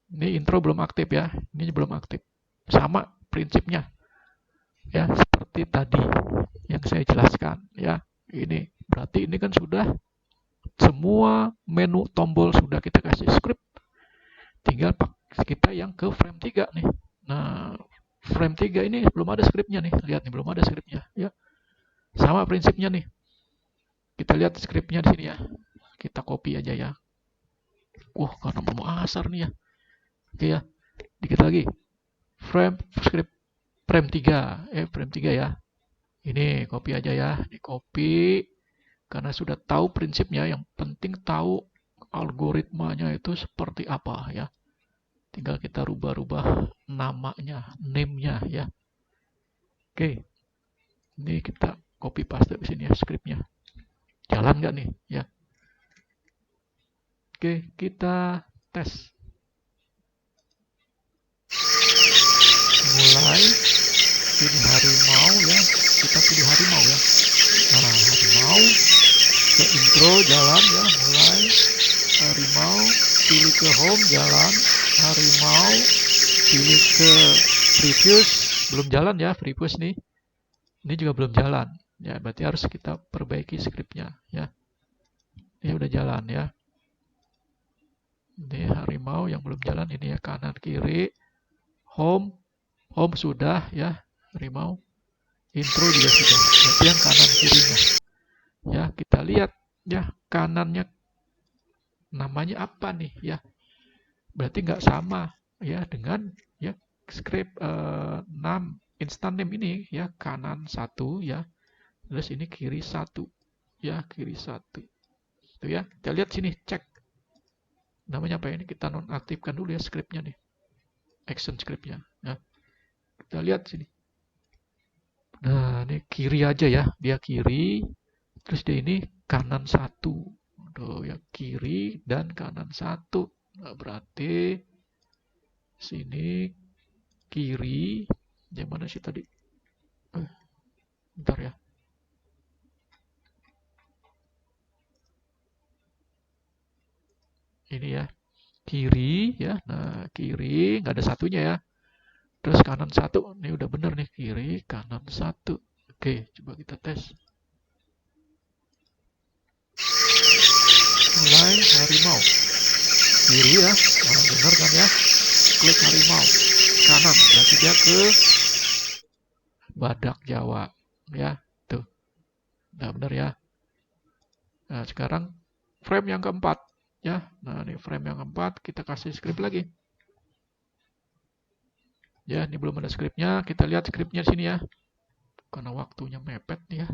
Ini intro belum aktif ya. Ini belum aktif. Sama prinsipnya. Ya, seperti tadi yang saya jelaskan ya. Ini berarti ini kan sudah semua menu tombol sudah kita kasih script. Tinggal kita yang ke frame 3 nih. Nah, frame 3 ini belum ada scriptnya nih. Lihat nih, belum ada scriptnya ya. Sama prinsipnya nih. Kita lihat scriptnya di sini ya. Kita copy aja ya. Karena mau asar nih ya. Oke ya. Dikit lagi. Script frame 3. Frame 3 ya. Ini copy aja ya. Di copy. Karena sudah tahu prinsipnya. Yang penting tahu algoritmanya itu seperti apa ya. Tinggal kita rubah-rubah namanya, name-nya ya. Oke. Ini kita copy paste di sini ya scriptnya. Jalan nggak nih ya? Oke, kita tes. Mulai ini harimau ya. Kita pilih harimau ya. Nah, harimau ke intro jalan ya. Mulai harimau pilih ke home jalan. Harimau pilih ke previous belum jalan ya, previous nih. Ini juga belum jalan. Ya, berarti harus kita perbaiki scriptnya ya. Ini udah jalan ya. Ini harimau yang belum jalan ini ya, kanan kiri. Home sudah ya, harimau. Intro juga sudah. Berarti yang kanan kirinya. Ya, kita lihat ya kanannya namanya apa nih ya. Berarti nggak sama ya dengan ya script instant name ini ya, kanan 1 ya. Terus ini kiri 1 ya, kiri 1. Itu ya. Kita lihat sini, cek. Namanya apa ini? Kita nonaktifkan dulu ya scriptnya nih. Action scriptnya. Ya. Kita lihat sini. Nah, ini kiri aja ya. Dia kiri. Terus dia ini kanan 1. Tuh, ya kiri dan kanan 1. Nah, berarti sini kiri. Yang mana sih tadi? Bentar ya. Ini ya. Kiri ya. Nah, kiri nggak ada satunya ya. Terus kanan 1. Ini udah bener nih. Kiri, kanan 1. Oke, coba kita tes. Mulai harimau. Kiri ya. Nah, bener kan ya. Klik harimau. Kanan. Berarti dia ke badak Jawa. Ya, tuh. Nah, bener ya. Nah, sekarang frame yang keempat. Ya, nah ini frame yang keempat. Kita kasih script lagi. Ya, ini belum ada scriptnya. Kita lihat scriptnya di sini ya. Karena waktunya mepet nih ya.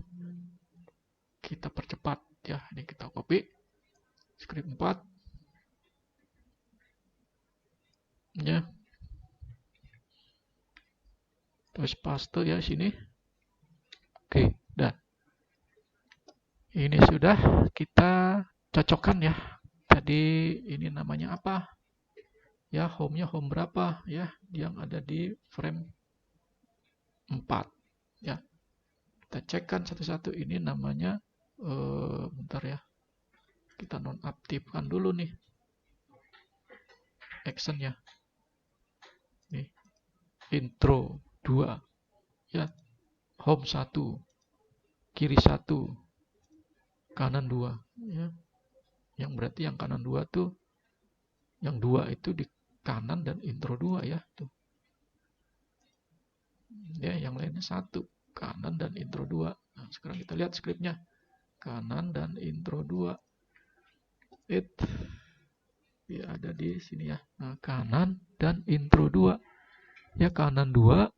Kita percepat ya. Ini kita copy. Script 4. Ya. Terus paste ya sini. Oke, dah. Ini sudah kita cocokkan ya. Tadi ini namanya apa? Ya, home-nya home berapa ya? Yang ada di frame 4 ya. Kita cekkan satu-satu. Ini namanya bentar ya. Kita nonaktifkan dulu nih actionnya. Nih, intro 2. ya, home 1, kiri 1, kanan 2, ya. Yang berarti yang kanan 2 tuh, yang 2 itu di kanan dan intro 2 ya, tuh. Ya, yang lainnya 1, kanan dan intro 2. Nah, sekarang kita lihat skripnya. Kanan dan intro 2. Ya, ada di sini ya. Nah, kanan dan intro 2. Ya, kanan 2.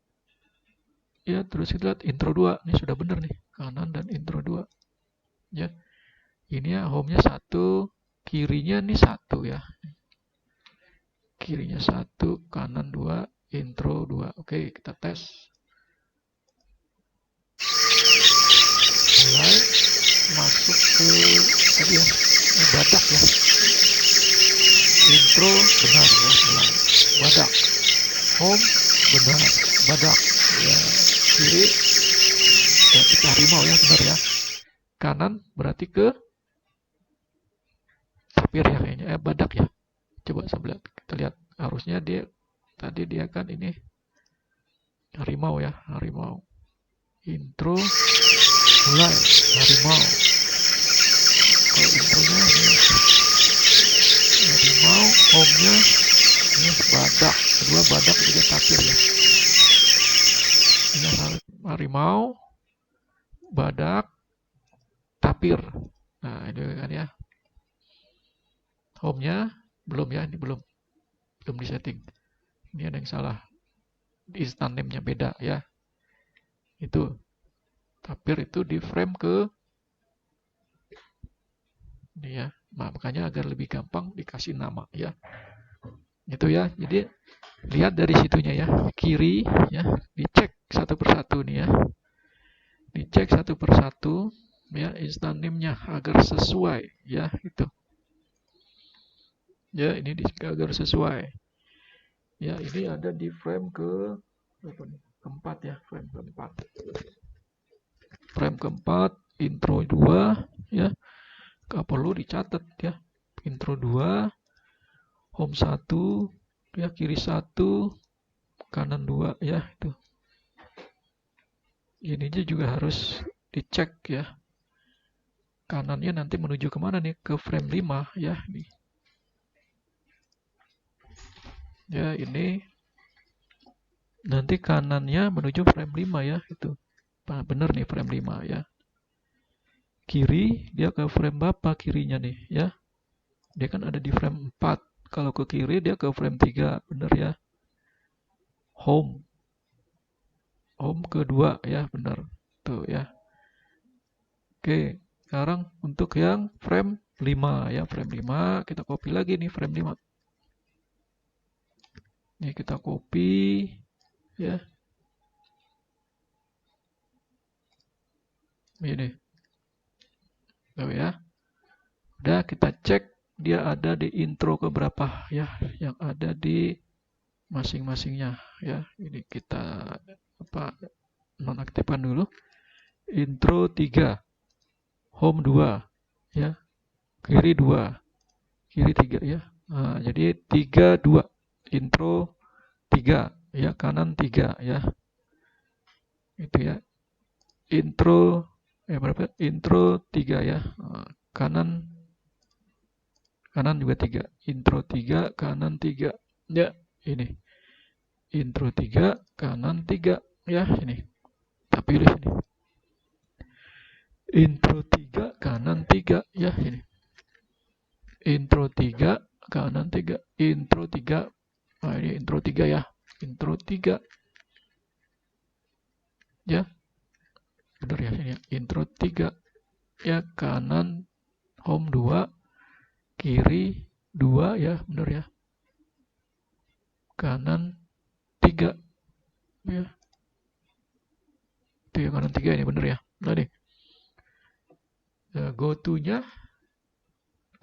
Ya, terus kita lihat intro 2. Ini sudah benar nih. Kanan dan intro 2. Ya. Ini ya home-nya 1, kirinya nih 1 ya. Kirinya 1, kanan 2, intro 2. Oke, kita tes. Mulai masuk ke tadi ya, badak ya. Intro benar ya, mulai badak. Home benar, badak. Ya, kiri berarti ke harimau ya, benar ya. Kanan berarti ke tapir ya kayaknya, badak ya. Coba sebelah kita lihat, harusnya dia tadi dia kan ini harimau ya, harimau. Intro mulai harimau. Kalau intronya ini harimau, home-nya ini badak. Kedua badak juga tapir ya. Ini harimau, badak, tapir. Nah, ini kan ya. Home-nya belum ya, ini belum disetting. Ini ada yang salah. Instant name-nya beda ya. Itu tapir itu di frame ke ini ya. Nah, makanya agar lebih gampang dikasih nama ya. Itu ya. Jadi lihat dari situnya ya. Kiri ya, dicek satu persatu nih ya. Dicek satu persatu ya, instant name-nya agar sesuai ya, itu. Ya, ini agar sesuai. Ya, ini ada di frame ke berapa nih? Keempat ya, frame keempat. Frame keempat, intro 2 ya. Gak perlu dicatat ya. Intro 2, home 1 ya, kiri 1, kanan 2 ya, itu. Ini juga harus dicek ya. Kanannya nanti menuju kemana nih? Ke frame 5 ya, ini. Ya, ini nanti kanannya menuju frame 5 ya, itu. Nah, benar nih frame 5 ya. Kiri dia ke frame berapa kirinya nih ya? Dia kan ada di frame 4. Kalau ke kiri dia ke frame 3, benar ya. Home. Home kedua ya, benar. Tuh ya. Oke, sekarang untuk yang frame 5 ya, frame 5 kita copy lagi nih frame 5. Ini kita copy ya. Ini. Tuh ya. Udah kita cek dia ada di intro ke berapa ya, yang ada di masing-masingnya ya. Ini kita nonaktifkan dulu. Intro 3, home 2 ya, kiri 2, kiri 3 ya. Nah, jadi 3 2, intro 3 ya, kanan 3 ya. Itu ya. Intro berapa? Intro 3 ya. Nah, kanan juga 3. Intro 3, kanan 3. Ya, ini. Intro 3, kanan 3 ya, ini. Kita pilih ini. Intro 3, kanan 3 ya, ini. Intro 3, kanan 3. Intro 3. Nah, ini intro 3 ya. Intro 3. Ya. Benar ya, ini ya. Intro 3 ya, kanan home 2, kiri 2 ya, benar ya. Kanan 3 ya. Itu ya, kanan 3 ini benar ya. Nah, nih. Go to-nya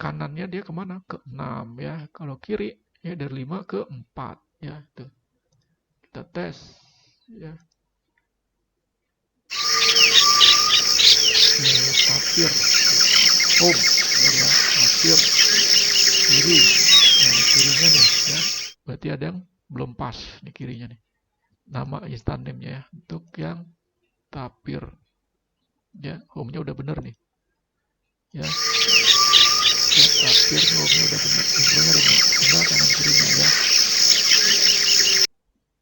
kanannya dia kemana? Ke 6 ya. Kalau kiri ya dari 5 ke 4 ya. Tuh. Kita tes ya. Tapir home ya, tapir kiri. Nah, kirinya nih ya. Berarti ada yang belum pas nih kirinya nih. nama instant name-nya ya. Untuk yang tapir, ya home-nya udah bener nih. Ya, tapir nih home-nya udah bener, intronya udah bener. Tinggal kanan kirinya ya.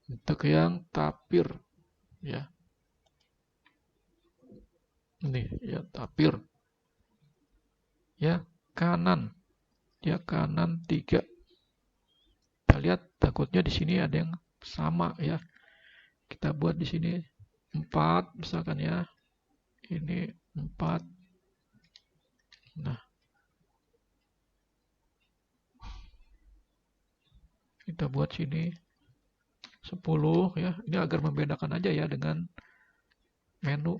Untuk yang tapir, ya. Ini ya tapir. Ya, kanan. Ya, kanan 3. Kita lihat takutnya di sini ada yang sama ya. Kita buat di sini 4 misalkan ya. Ini 4. Nah, kita buat sini 10 ya. Ini agar membedakan aja ya dengan menu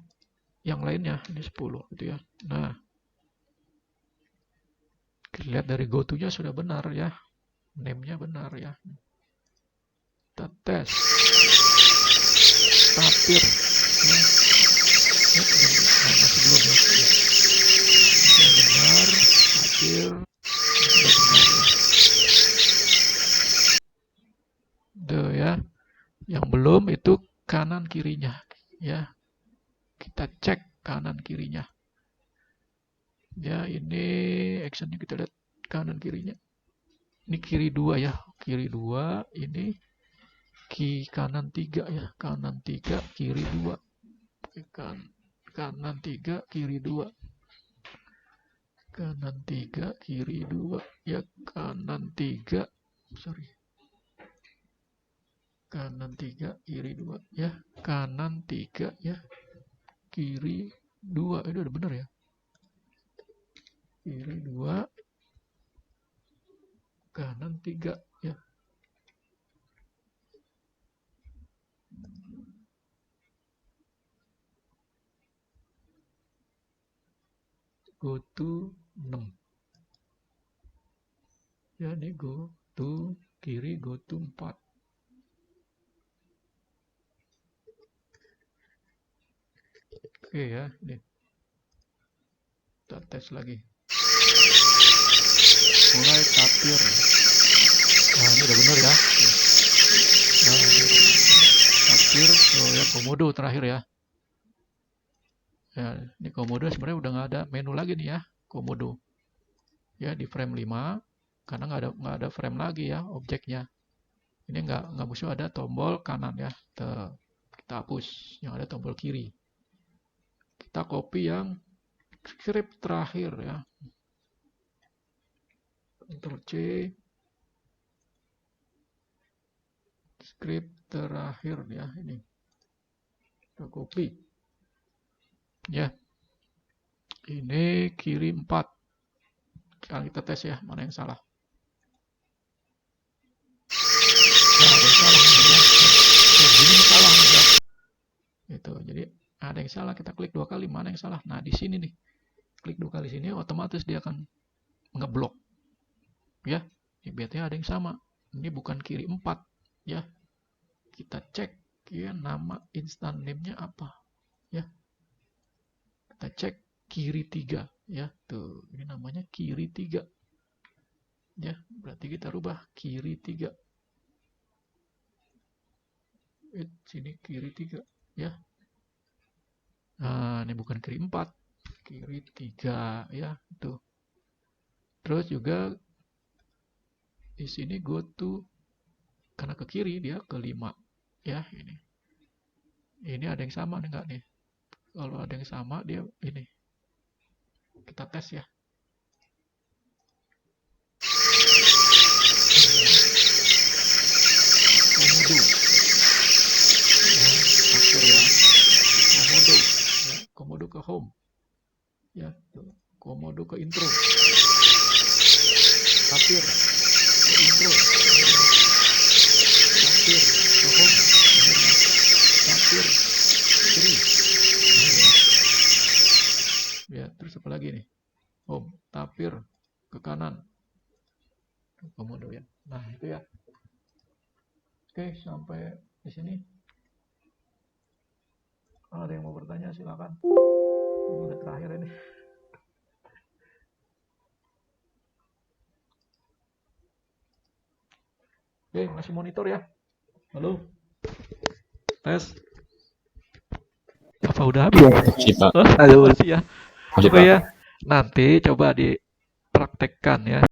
yang lainnya. Ini 10 gitu ya. Nah, kita lihat dari go to-nya sudah benar ya. Name-nya benar ya. Kita tes. Tapir. Ya. Masih belum ya. Sudah benar. Tapir. Sudah benar ya. Tuh ya. Yang belum itu kanan kirinya. Ya. Kita cek kanan kirinya. Ya, ini actionnya kita lihat kanan kirinya. Ini kiri 2 ya. Kiri 2. Ini kanan 3 ya. Kanan 3, kiri 2. Kanan 3, kiri 2. Kanan 3, kiri 2. Ya, kanan 3. Sorry. Kanan 3, kiri 2. Ya, kanan 3 ya. Kiri 2. Ini udah benar ya. Kiri 2. Kanan 3 ya. Go to 6. Ya, ini go to kiri, go to 4. Oke ya, ini. Kita tes lagi. Mulai tapir. Nah, ini udah benar ya. Nah, tapir, oh ya, komodo terakhir ya. Ya, ini komodo sebenarnya udah nggak ada menu lagi nih ya, komodo. Ya, di frame 5, karena nggak ada frame lagi ya objeknya. Ini nggak musuh ada tombol kanan ya. Kita hapus yang ada tombol kiri. Kita copy yang script terakhir ya. Ctrl C. Script terakhir ya ini. Kita copy. Ya. Ini kiri 4. Sekarang kita tes ya, mana yang salah. Nah, ada yang salah ya. Ini salah ya. Itu. Jadi ada yang salah, kita klik 2 kali, mana yang salah. Nah, di sini nih. Klik 2 kali sini otomatis dia akan ngeblok. Ya. Ini biasanya ada yang sama. Ini bukan kiri 4 ya. Kita cek ya nama instant name-nya apa ya. Kita cek kiri 3 ya. Tuh, ini namanya kiri 3. Ya, berarti kita rubah kiri 3. Sini kiri 3 ya. Nah, ini bukan kiri 4, kiri 3 ya, tuh. Terus juga di sini go to, karena ke kiri dia ke 5 ya, ini. Ini ada yang sama nih enggak nih? Kalau ada yang sama dia ini. Kita tes ya. Komodo. Ya, atur ya. Komodo. Ya, komodo ke home. Ya, tuh. Komodo ke intro. Tapir ke intro. Tapir ke home. Tapir kiri. Ya, terus apa lagi nih? Home, tapir ke kanan. Komodo ya. Nah, itu ya. Oke, sampai di sini. Kalau ada yang mau bertanya silakan. Ini udah terakhir ini. Oke, masih monitor ya. Halo. Tes. Apa udah habis? Sip, Pak. Oh, Aduh. masih ya. Masih, Coba Pak. ya. Nanti coba dipraktekkan ya.